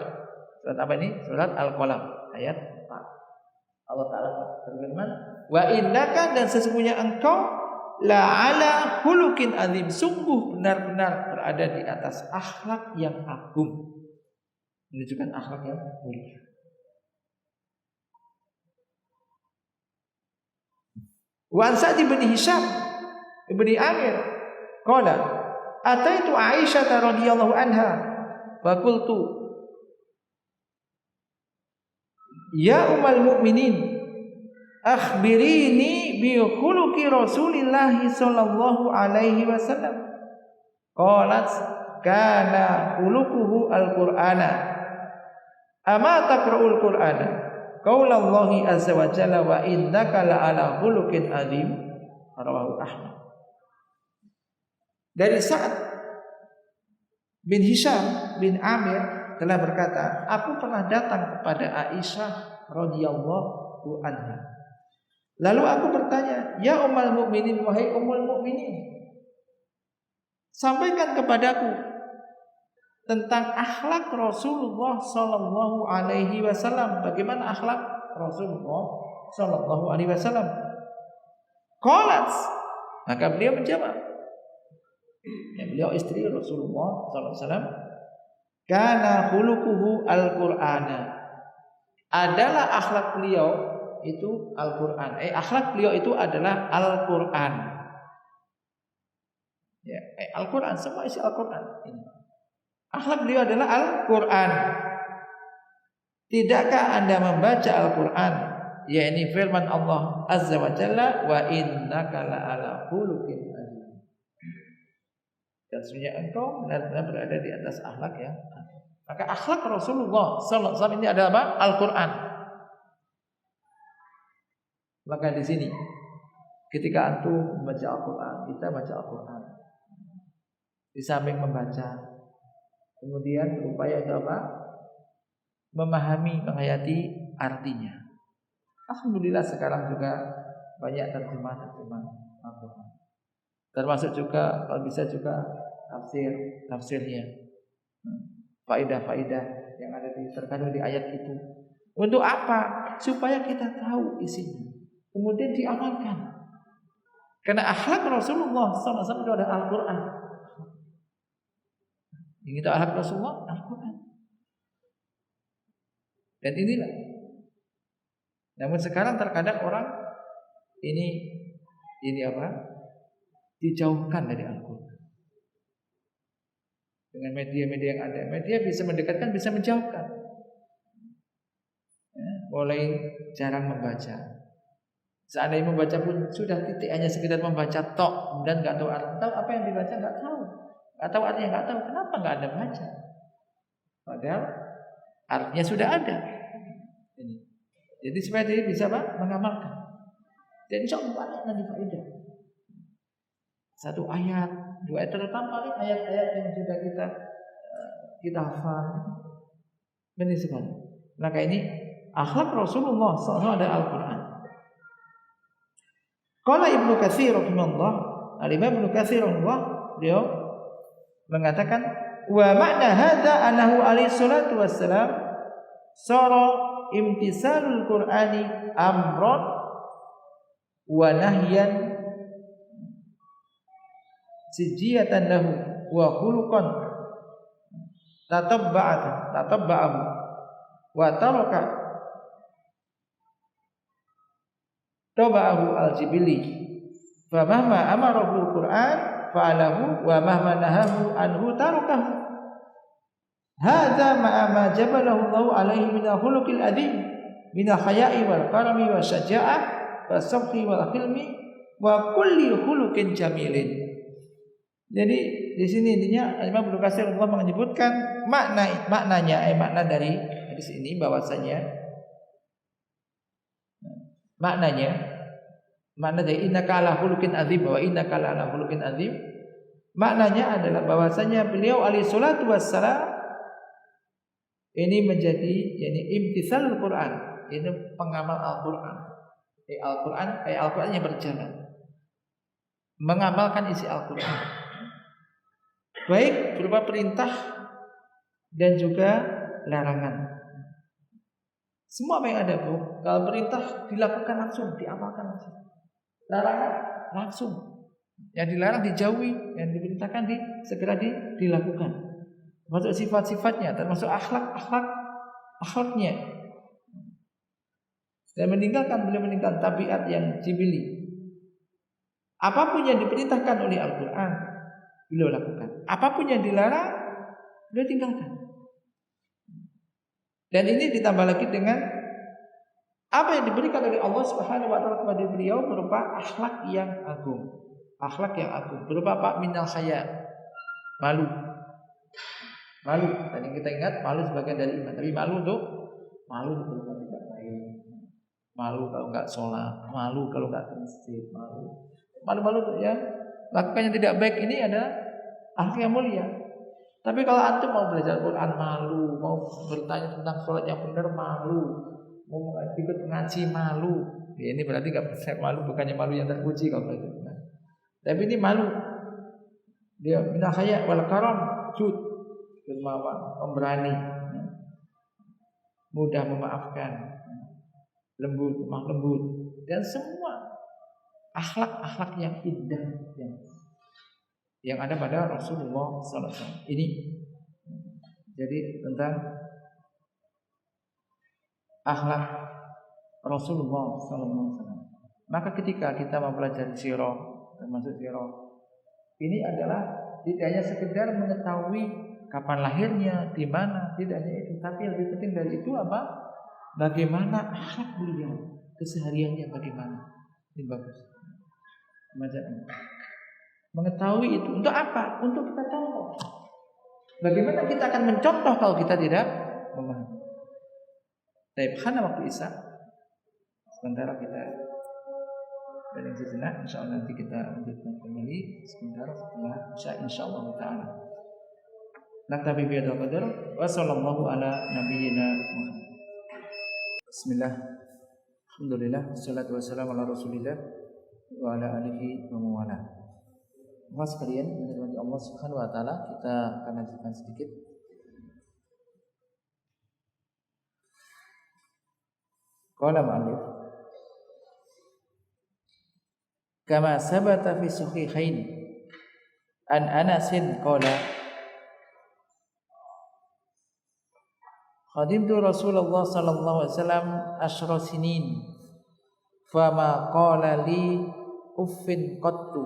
apa ini? Surat Al-Qalam ayat 4. Allah taala berfirman, "Wa innaka," dan sesungguhnya engkau, la'ala khuluqin adzim, sungguh benar-benar berada di atas akhlak yang agung, menunjukkan akhlak yang mulia. Wa an Sa'd bin Hisham bin Amir qala ataitu Aisyah radhiyallahu anha wa qultu ya ummul mukminin akhbirini bi khuluqi Rasulillah sallallahu alaihi wasallam. Qalat kana khuluquhu al-Qur'ana. Ama taqra'ul Qur'ana? Qaulallahi azza wa jalla wa innaka la'ala khuluqin adzim. Rawahu Ahmad. Dari Sa'd bin Hisham bin Amir telah berkata, aku pernah datang kepada Aisyah radhiyallahu anha. Lalu aku bertanya, ya ummul mukminin, wahai ummul mukminin, sampaikan kepadaku tentang akhlak Rasulullah sallallahu alaihi wasallam. Bagaimana akhlak Rasulullah sallallahu alaihi wasallam? Qalat, maka beliau menjawab, ya, beliau istri Rasulullah sallallahu alaihi wasallam, kana khuluquhu al-Qur'ana. Adalah akhlak beliau itu Al-Qur'an. Akhlak beliau itu adalah Al-Qur'an. Ya, Al-Qur'an, semua isi Al-Qur'an. Akhlak beliau adalah Al-Qur'an. Tidakkah Anda membaca Al-Qur'an, yakni firman Allah Azza wa Jalla, wa innaka la'ala khuluqin azim. Dan sebenarnya engkau benar-benar berada di atas akhlak yang. Maka akhlak Rasulullah sallallahu alaihi wasallam ini adalah apa? Al-Qur'an. Maka di sini ketika antum membaca Al-Qur'an, kita baca Al-Qur'an. Di samping membaca, kemudian berupaya apa? Memahami, menghayati artinya. Alhamdulillah sekarang juga banyak terjemahan Al-Qur'an. Termasuk juga kalau bisa juga tafsirnya. Faidah-faidah yang ada terkandung di ayat itu. Untuk apa? Supaya kita tahu isinya, kemudian diamalkan. Karena akhlak Rasulullah SAW itu adalah Al-Quran. Ini akhlak Rasulullah Al-Quran. Dan inilah. Namun sekarang terkadang orang ini apa? Dijauhkan dari Al-Quran. Dengan media-media yang ada, media bisa mendekatkan, bisa menjauhkan. Ya, mulai jarang membaca. Seandainya membaca pun sudah titik, hanya sekedar membaca tok, dan nggak tahu apa yang dibaca, nggak tahu artinya, nggak tahu kenapa nggak ada baca. Padahal artinya sudah ada. Ini. Jadi supaya dia bisa mengamalkan. Dan insya Allah banyak nanti faedah. Satu ayat, dua ayat, terutama paling ayat-ayat yang sudah kita hafal. Benar sekali. Maka ini akhlak Rasulullah SAW ada Al-Quran. Qala Ibnu Katsir rahimahullah, Al-Imam Ibnu Katsir rahimahullah, beliau mengatakan, wa makna hadza annahu alaihi salatu wassalam sara imtisalul Qur'ani amran wa nahyan sijiyatan lahu wa khuluqan tatabba'ahu wa taraka taba'ahu al-jibili fa mahma amarahu al-Qur'an fa'alahu wa mahma nahahu anhu tarakahu. Hadza ma'a ma jabalahu Allah alaihi min al-khuluqil adzim min al-haya'i wal karami wa syaja'ah wa sabhi wal hilmi wa kulli khuluqin jamilin. Jadi di sini intinya Imam Ibnu Katsir Allah menyebutkan makna dari hadis ini bahwasanya makna dari innaka ala khuluqin azim, bahwa innaka ala khuluqin azim, maknanya adalah bahwasanya beliau alaihi salatu wassalam ini menjadi imtitsalul Quran, ini pengamal Al-Qur'an. Al-Qur'an yang berjalan mengamalkan isi Al-Qur'an. Baik berupa perintah dan juga larangan. Semua apa yang ada, Bu, kalau perintah dilakukan langsung, diamalkan langsung. Larangan langsung. Yang dilarang dijauhi, yang diperintahkan segera dilakukan. Termasuk sifat-sifatnya, termasuk akhlaknya. Dan beliau meninggalkan tabiat yang jibili. Apapun yang diperintahkan oleh Al-Quran, beliau lakukan. Apapun yang dilarang, beliau tinggalkan. Dan ini ditambah lagi dengan apa yang diberikan oleh Allah Subhanahu wa taala kepada beliau berupa akhlak yang agung. Akhlak yang agung berupa apa? Minal haya. Malu. Tadi kita ingat malu sebagian dari iman, tapi malu kalau tidak baik. Malu kalau enggak sholat, malu kalau enggak ke masjid, malu tuh ya. Lakukan yang tidak baik ini adalah akhlak yang mulia. Tapi kalau antum mau belajar Quran malu, mau bertanya tentang sholat yang benar malu, mau ikut ngaji malu, ya ini berarti nggak bisa malu, bukannya malu yang terpuji kalau itu. Nah, tapi ini malu. Dia minal haya wal karam, jud, dermawan, pemberani, mudah memaafkan, lembut, lemah lembut, dan semua akhlak-akhlak yang indah yang ada pada Rasulullah SAW. Ini jadi tentang akhlak Rasulullah SAW. Maka ketika kita mempelajari sirah, termasuk sirah, ini adalah tidak hanya sekedar mengetahui kapan lahirnya, di mana, tidak hanya itu, tapi yang lebih penting dari itu apa? Bagaimana akhlak beliau, kesehariannya bagaimana? Ini bagus. Macam ini. Mengetahui itu untuk apa? Untuk kita contoh. Bagaimana kita akan mencontoh kalau kita tidak memahami? Tapi karena waktu Isya, sementara kita berdiri sejenak, insya Allah nanti kita lanjutkan kembali sebentar setelah Isya, insya Allah Taala. Naktabi bihadzal qadar wa sallallahu ala nabiyyina Muhammad. Bismillah. Alhamdulillah wassalatu wassalamu ala Rasulillah wa ala alihi wa mawala. Mas sekalian, menurut Allah Subhanahu wa taala, kita akan lanjutkan sedikit. Qala ma'alif kama sabata fi sahihain an Anasin qala khadimtu Rasulullah sallallahu alaihi wasallam asyra sinin fama qala li uffin qattu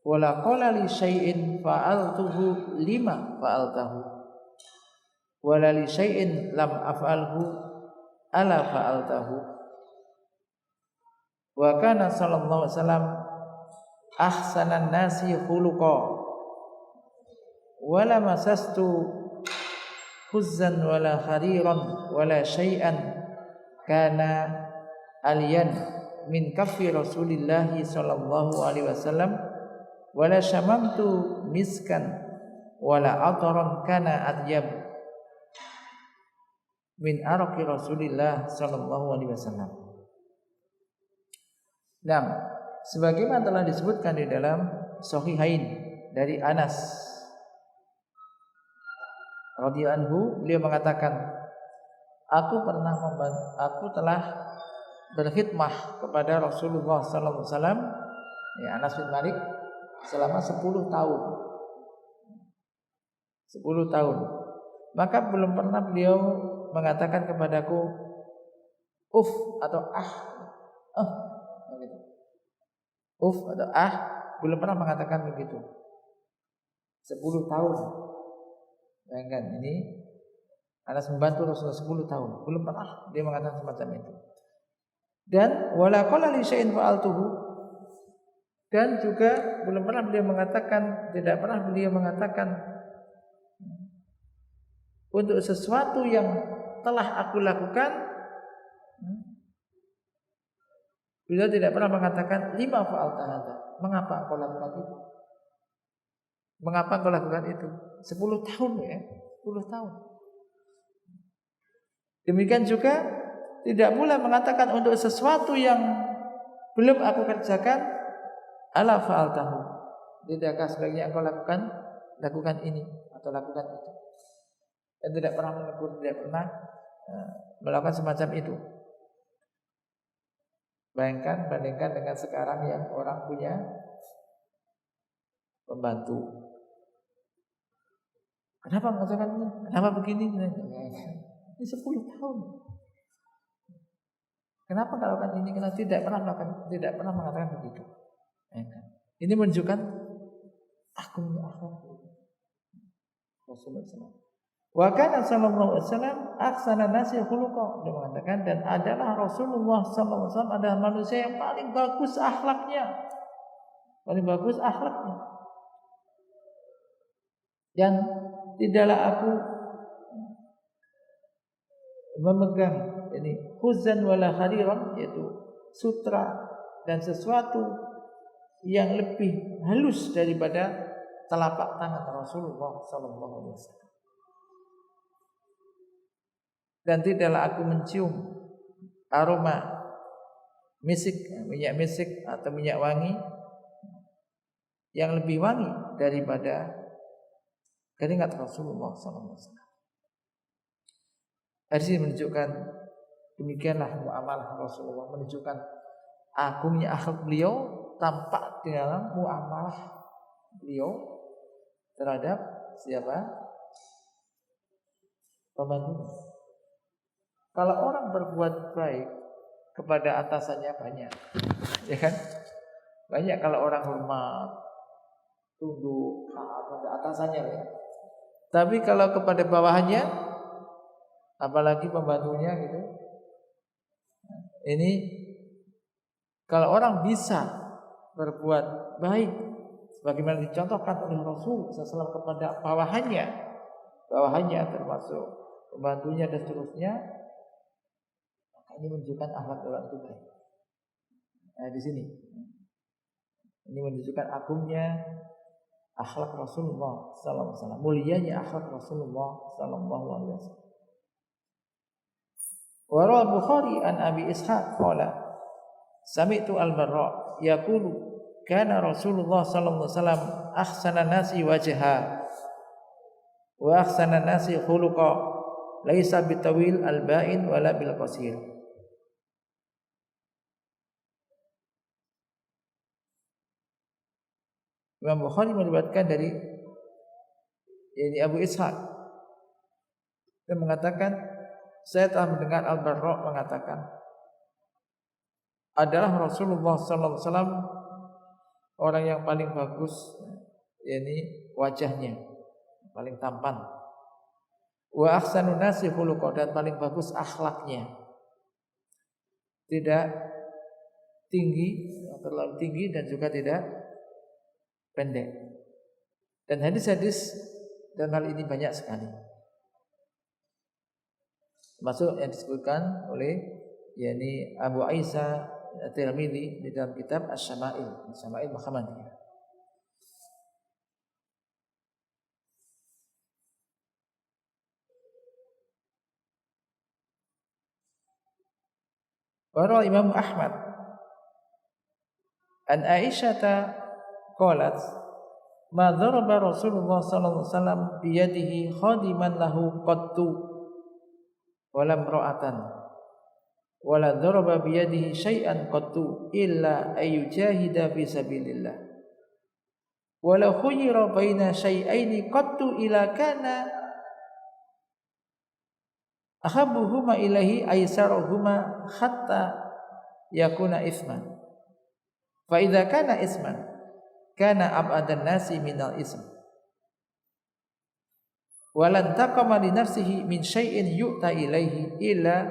wala qala li syai'in fa'altuhu lima fa'altahu wala li syai'in lam af'alhu ala fa'altahu wa kana sallallahu alaihi wasallam ahsanan nasi khuluqa wala masastu huzzan wala khariran wala syai'an kana aliyan min kaffi Rasulillahi sallallahu alaihi wasallam wala syamamtu miskan wala ataran kana atyab min araqi Rasulillah sallallahu alaihi wasallam. Nah, sebagaimana telah disebutkan di dalam Sahihain dari Anas radhiyallahu anhu, beliau mengatakan, aku telah berkhidmah kepada Rasulullah sallallahu alaihi wasallam, ya, Anas bin Malik, selama 10 tahun. 10 tahun. Maka belum pernah beliau mengatakan kepadaku uf atau begitu. Uf atau belum pernah mengatakan begitu. 10 tahun. Bayangkan, ini Anas membantu Rasulullah 10 tahun. Belum pernah dia mengatakan semacam itu. Dan wala qala li syai'in fa'altuhu, dan juga belum pernah beliau mengatakan, tidak pernah beliau mengatakan untuk sesuatu yang telah aku lakukan, beliau tidak pernah mengatakan lima fa'alta hadza, mengapa kau lakukan itu? Mengapa kau lakukan itu? 10 tahun ya, 10 tahun. Demikian juga tidak pula mengatakan untuk sesuatu yang belum aku kerjakan, ala fa'altahu, tidakkah sebaiknya engkau lakukan ini atau lakukan itu. Dan tidak pernah menegur, tidak pernah melakukan semacam itu. Bandingkan dengan sekarang yang orang punya pembantu. Kenapa mengatakan ini? Kenapa begini? Ini 10 tahun. Kenapa melakukan ini? Karena tidak pernah mengatakan begitu. Ini menunjukkan agungnya akhlak Rasulullah SAW. Wa kana sallallahu alaihi wasallam ahsanan nasi khuluqa, dia mengatakan, dan adalah Rasulullah sallallahu alaihi wasallam adalah manusia yang paling bagus akhlaknya. Paling bagus akhlaknya. Dan tidaklah aku memegang ini huzan wala khariran, yaitu sutra dan sesuatu yang lebih halus daripada telapak tangan Rasulullah sallallahu alaihi wasallam. Dan tidaklah aku mencium aroma misik, minyak misik atau minyak wangi yang lebih wangi daripada keringat Rasulullah sallallahu alaihi wasallam. Hadis ini menunjukkan demikianlah muamalah Rasulullah, menunjukkan agungnya akhlak beliau tampak di dalam muamalah beliau terhadap siapa? Pembantu. Kalau orang berbuat baik kepada atasannya banyak, ya kan? Banyak kalau orang hormat, tunduk, taat pada atasannya, ya. Tapi kalau kepada bawahannya, apalagi pembantunya gitu, ini kalau orang bisa berbuat baik sebagaimana dicontohkan oleh Rasul SAW kepada bawahannya termasuk pembantunya dan seterusnya, maka ini menunjukkan akhlak orang itu baik. Nah, di sini ini menunjukkan agungnya akhlak Rasulullah SAW, mulianya akhlak Rasulullah SAW. Wa Bukhari an Abi Ishaq qala sami'tu al-Barra yaqulu kana Rasulullah sallallahu alaihi wasallam ahsana nasi wajha wa ahsana nasi khuluqa laisa bitawil al-ba'in wala bil qasir. Imam Bukhari meriwayatkan dari Abu Ishaq dan mengatakan saya telah mendengar Al-Barra mengatakan adalah Rasulullah sallallahu alaihi wasallam orang yang paling bagus, yakni wajahnya paling tampan. Wa ahsanun nasi khuluqa, dan paling bagus akhlaknya. Tidak tinggi, terlalu tinggi dan juga tidak pendek. Dan hadis-hadis dan hal ini banyak sekali. Termasuk yang disebutkan oleh yakni Abu Isa At-Tirmidzi di dalam kitab Asy-Syama'il Muhammadiyah. Wa Imam Ahmad an Aisyah qalat ma daraba Rasulullah sallallahu alaihi wasallam bi yadihi khadiman lahu qattu wala imra'atan wala daraba bi yadihi syai'an qattu illa ayyujahida fi sabilillah wala khuyira baina syai'aini qattu ila kana ahabbuhuma ilahi aisaruhuma hatta yakuna isman fa idza kana isman kana ab'adan nasi minal ism walan taqama li nafsihi min syai'in yu'ta ilaihi illa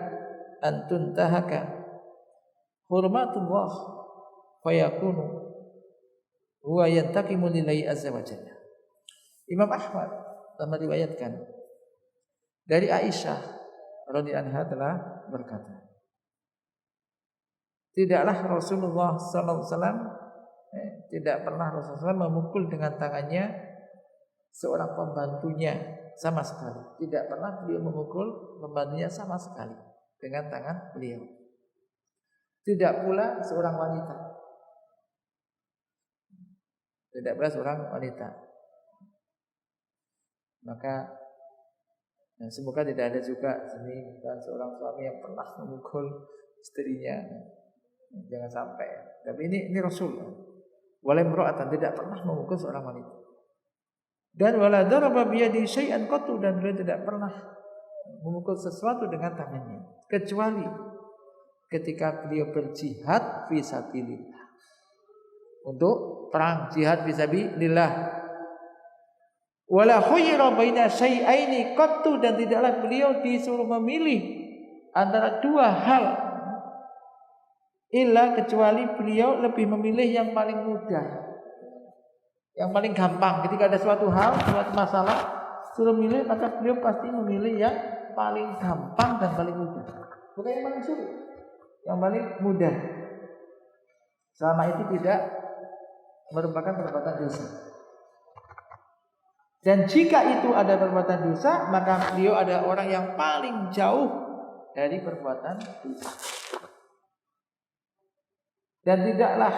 an tuntahaka hurmatullah fayakunu huwa yantaqimu lillahi azza wa jalla. Imam Ahmad telah meriwayatkan dari Aisyah radhiyallahu anha telah berkata, tidaklah Rasulullah sallallahu alaihi wasallam tidak pernah Rasulullah SAW memukul dengan tangannya seorang pembantunya sama sekali. Tidak pernah beliau memukul pembantunya sama sekali dengan tangan beliau. Tidak pula seorang wanita. Tidak pula seorang wanita. Maka semoga tidak ada juga sini dan seorang suami yang pernah memukul istrinya. Jangan sampai. Tapi ini Rasul. Wala imra'atan, tidak pernah memukul seorang wanita. Dan wala daraba bi yadihi syai'an qattu, dan beliau tidak pernah memukul sesuatu dengan tangannya kecuali ketika beliau berjihad fi sabilillah, untuk perang jihad fi sabilillah. Wala khuyira baina syai'aini qattu, dan tidaklah beliau disuruh memilih antara dua hal illa kecuali beliau lebih memilih yang paling mudah, yang paling gampang. Ketika ada suatu hal, suatu masalah suruh milih, maka beliau pasti memilih yang paling gampang dan paling mudah, bukan yang paling sulit, yang paling mudah, selama itu tidak merupakan perbuatan dosa. Dan jika itu ada perbuatan dosa, maka beliau ada orang yang paling jauh dari perbuatan dosa. Dan tidaklah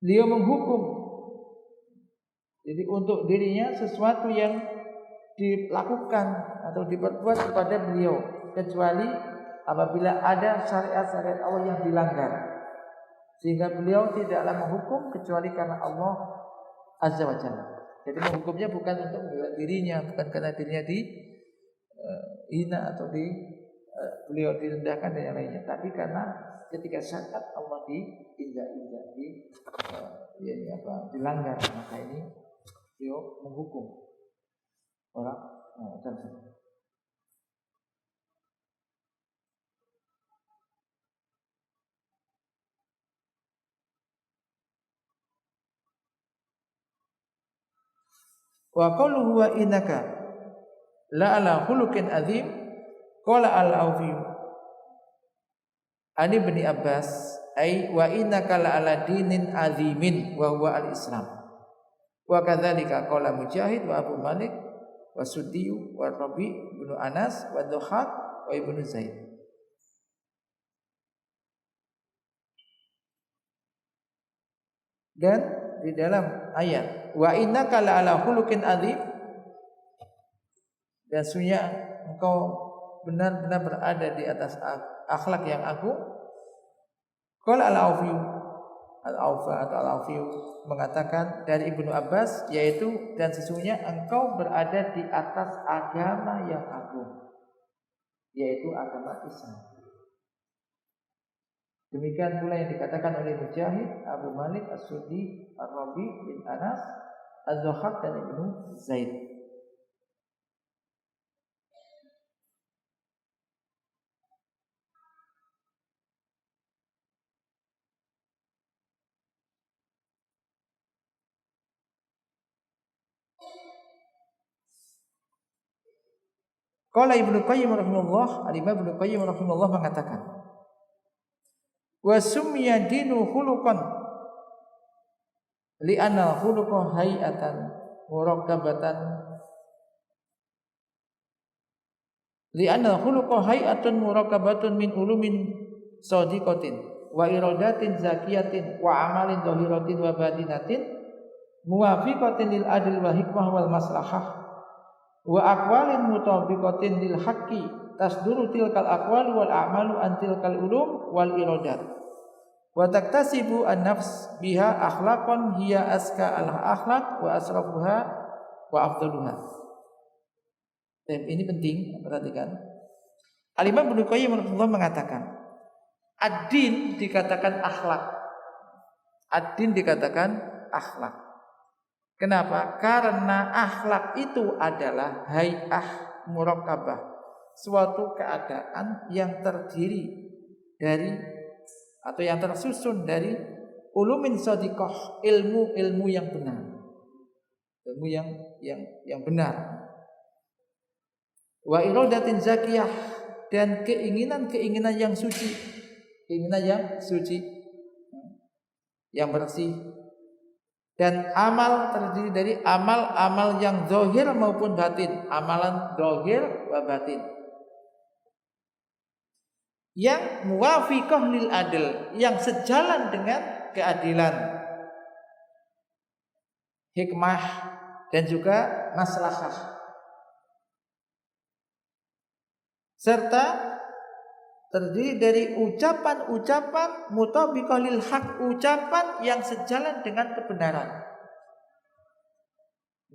beliau menghukum jadi untuk dirinya sesuatu yang dilakukan atau diperbuat kepada beliau, kecuali apabila ada syariat-syariat Allah yang dilanggar, sehingga beliau tidaklah menghukum kecuali karena Allah Azza wa Jalla. Jadi menghukumnya bukan untuk membela dirinya, bukan karena dirinya dihina atau beliau direndahkan dan yang lainnya, tapi karena ketika syariat Allah diinjak-injak, dilanggar, maka ini beliau menghukum orang tersebut. Wa qawluhu wa innaka la ala khuluqin azim qala al-Aufi an Ibnu Abbas ay wa innaka la ala dinin azimin wa huwa al-Islam. Wa kadzalika qala Mujahid wa Abu Malik wa Suddi wa Rabi bin Anas wa Dhuhaq wa Ibnu Zaid. Dan di dalam ayat wa innaka la ala khuluqin azim, dan sesungguhnya engkau benar-benar berada di atas akhlak yang agung. Qala al-Aufi atau al-Aufi mengatakan dari Ibnu Abbas, yaitu dan sesungguhnya engkau berada di atas agama yang agung, yaitu agama Islam. Demikian pula yang dikatakan oleh Mujahid, Abu Malik, As-Suddi, Ar-Rabi bin Anas, Az-Zuhaq dan Ibnu Zaid. Qala Ibnu Qayyim rahimahullah, Al-Imam Ibnu Qayyim rahimahullah mengatakan, wa summiya dinu khuluqan li'anna khuluqa hay'atan murakkabatan li'anna khuluqa hay'atun murakkabatun min ulumin sadiqatin wa iradatin zakiyatin wa amalin zahiratin wa batinatin muwafiqatin lil adl wa hikmah wal maslahah wa aqwalin mutabiqatin lil haqqi tasduru tilkal aqwal wal a'malu an tilkal ulum wal iradat wa taktasibu an-nafs biha akhlaqan hiya aska al-akhlaq wa asrafuha wa afdaluha. Dan ini penting, perhatikan. Al-Imam Ibnu Qayyim rahimahullah mengatakan, ad-din dikatakan akhlak. Ad-din dikatakan akhlak. Kenapa? Karena akhlak itu adalah hay'ah murakkabah, suatu keadaan yang terdiri dari atau yang tersusun dari ulumin shadiqah, ilmu yang benar, ilmu yang benar, wa iradatin zakiyah, dan keinginan yang suci, yang bersih, dan amal terdiri dari amal yang zahir maupun batin, amalan zahir wa batin, yang muwafiqah lil adl, yang sejalan dengan keadilan, hikmah dan juga maslahah, serta terdiri dari ucapan mutabiqah lil haq, ucapan yang sejalan dengan kebenaran.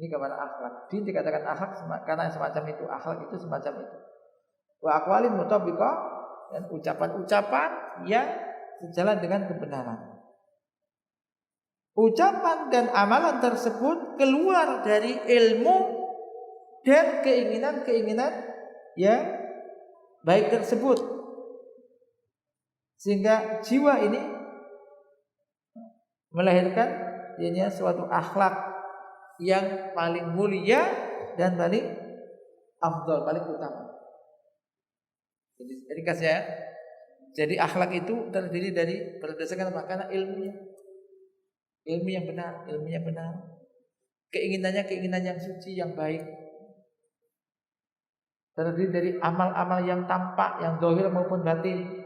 Ini gambaran akhlak. Din dikatakan akhlak karena semacam itu, akhlak itu semacam itu. Wa aqwalin mutabiqah, dan ucapan-ucapan yang sejalan dengan kebenaran. Ucapan dan amalan tersebut keluar dari ilmu dan keinginan yang baik tersebut, sehingga jiwa ini melahirkan suatu akhlak yang paling mulia dan paling afdal, paling utama. Jadi kasih, jadi akhlak itu terdiri dari berdasarkan apa? Karena ilmu yang benar, keinginannya keinginan yang suci, yang baik. Terdiri dari amal-amal yang tampak, yang zahir maupun batin,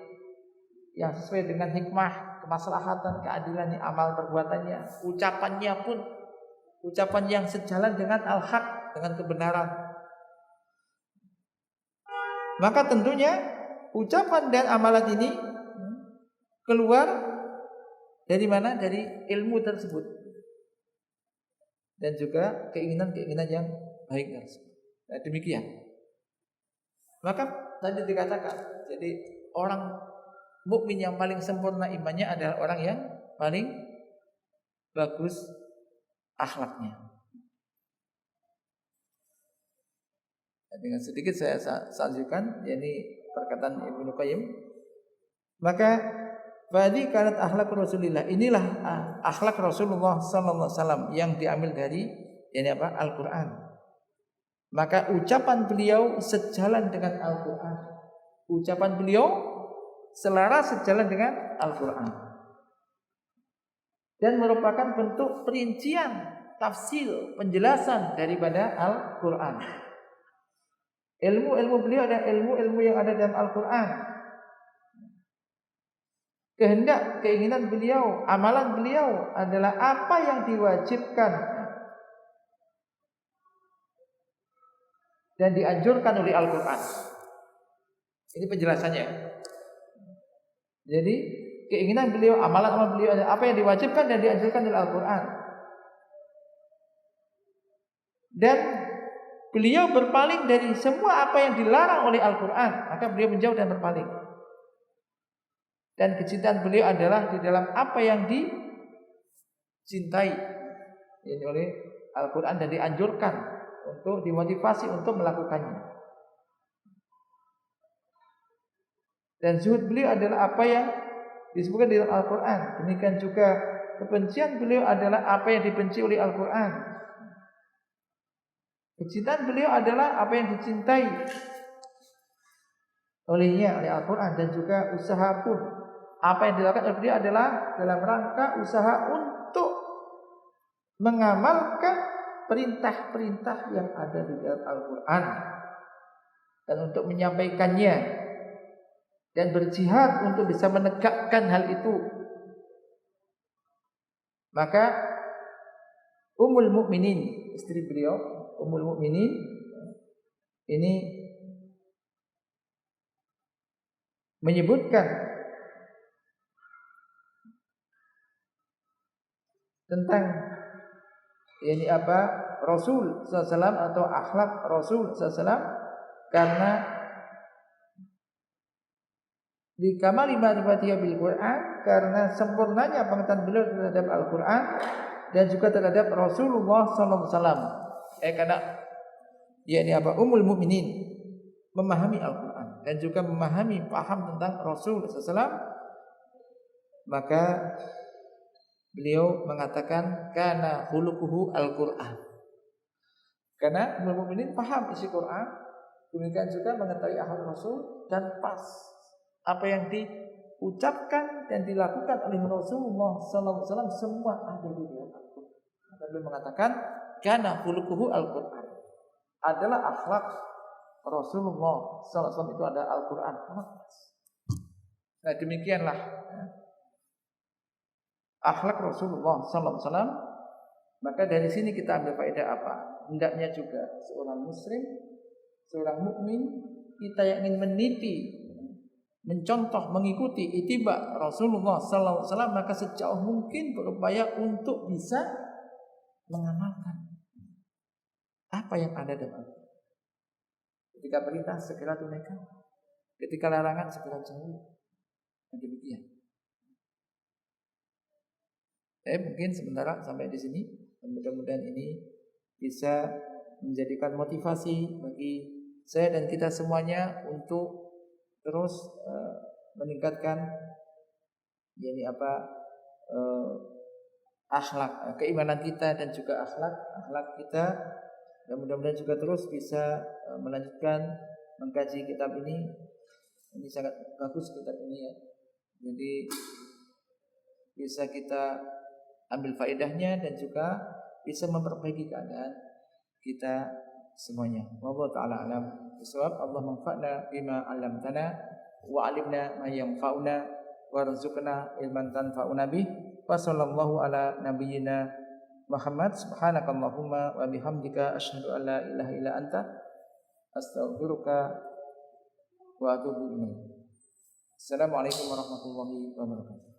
yang sesuai dengan hikmah, kemaslahatan, keadilan amal perbuatannya, ucapannya pun ucapan yang sejalan dengan al-haq, dengan kebenaran. Maka tentunya ucapan dan amalan ini keluar dari mana? Dari ilmu tersebut dan juga keinginan-keinginan yang baik tersebut. Nah, demikian. Maka tadi dikatakan, jadi orang mukmin yang paling sempurna imannya adalah orang yang paling bagus akhlaknya. Nah, dengan sedikit saya sajikan, yakni perkataan Ibnu Qayyim. Maka Fadi kanat akhlak Rasulullah. Inilah akhlak Rasulullah sallallahu alaihi wasallam yang diambil dari Al-Qur'an. Maka ucapan beliau sejalan dengan Al-Qur'an. Ucapan beliau selaras sejalan dengan Al-Qur'an. Dan merupakan bentuk perincian, tafsir, penjelasan daripada Al-Qur'an. Ilmu-ilmu beliau adalah ilmu-ilmu yang ada dalam Al-Qur'an. Kehendak, keinginan beliau, amalan beliau adalah apa yang diwajibkan dan dianjurkan oleh Al-Quran. Ini penjelasannya. Jadi keinginan beliau, amalan beliau adalah apa yang diwajibkan dan dianjurkan oleh Al-Quran. Dan beliau berpaling dari semua apa yang dilarang oleh Al-Quran. Maka beliau menjauh dan berpaling. Dan kecintaan beliau adalah di dalam apa yang dicintai oleh Al-Quran dan dianjurkan untuk dimotivasi untuk melakukannya. Dan zuhud beliau adalah apa yang disebutkan di dalam Al-Quran. Demikian juga kebencian beliau adalah apa yang dibenci oleh Al-Quran. Kecintaan beliau adalah apa yang dicintai olehnya, oleh Al-Quran. Dan juga usaha pun, apa yang dilakukan oleh beliau adalah dalam rangka usaha untuk mengamalkan perintah-perintah yang ada di dalam Al-Quran dan untuk menyampaikannya dan berjihad untuk bisa menegakkan hal itu. Maka Ummul Mukminin, istri beliau, Ummul Mukminin ini menyebutkan tentang Rasul SAW atau akhlak Rasul SAW, karena di kamali ma'rifatiyah bil Quran, karena sempurnanya pengetahuan beliau terhadap Al-Quran dan juga terhadap Rasulullah SAW. Karena Ummul Mukminin memahami Al-Quran dan juga memahami, paham tentang Rasul SAW, maka beliau mengatakan kana khuluquhu Al-Quran. Karena Ummul Mukminin paham isi Quran, demikian juga mengetahui akhlak Rasul, dan pas apa yang diucapkan dan dilakukan oleh Rasulullah SAW semua ada di dalam Al-Quran. Maka beliau mengatakan kana khuluquhu Al-Quran, adalah akhlak Rasulullah SAW itu ada Al-Quran. Nah, demikianlah akhlak Rasulullah SAW. Maka dari sini kita ambil faedah apa? Hendaknya juga seorang muslim, seorang mukmin, kita yang ingin meniti, mencontoh, mengikuti ittiba Rasulullah SAW, maka sejauh mungkin berupaya untuk bisa mengamalkan apa yang ada dalam Al-Quran. Ketika perintah segera tunaikan, ketika larangan segera jauhi. Demikian. Mungkin sementara sampai di sini. Mudah-mudahan ini bisa menjadikan motivasi bagi saya dan kita semuanya untuk terus meningkatkan akhlak, keimanan kita dan juga akhlak kita. Dan mudah-mudahan juga terus bisa melanjutkan mengkaji kitab ini. Ini sangat bagus kitab ini ya. Jadi bisa kita ambil faedahnya dan juga bisa memperbaiki keadaan kita semuanya. Wallahu taala alam bisawab. Allah manfa'na bima 'allamtana wa 'allimna ma yanfa'una warzuqna ilman tanfa'una bih. Wa sallallahu ala nabiyyina Muhammad. Subhanakallahumma wa bihamdika asyhadu an la ilaha illa anta astaghfiruka wa atubu ilaik. Assalamualaikum warahmatullahi wabarakatuh.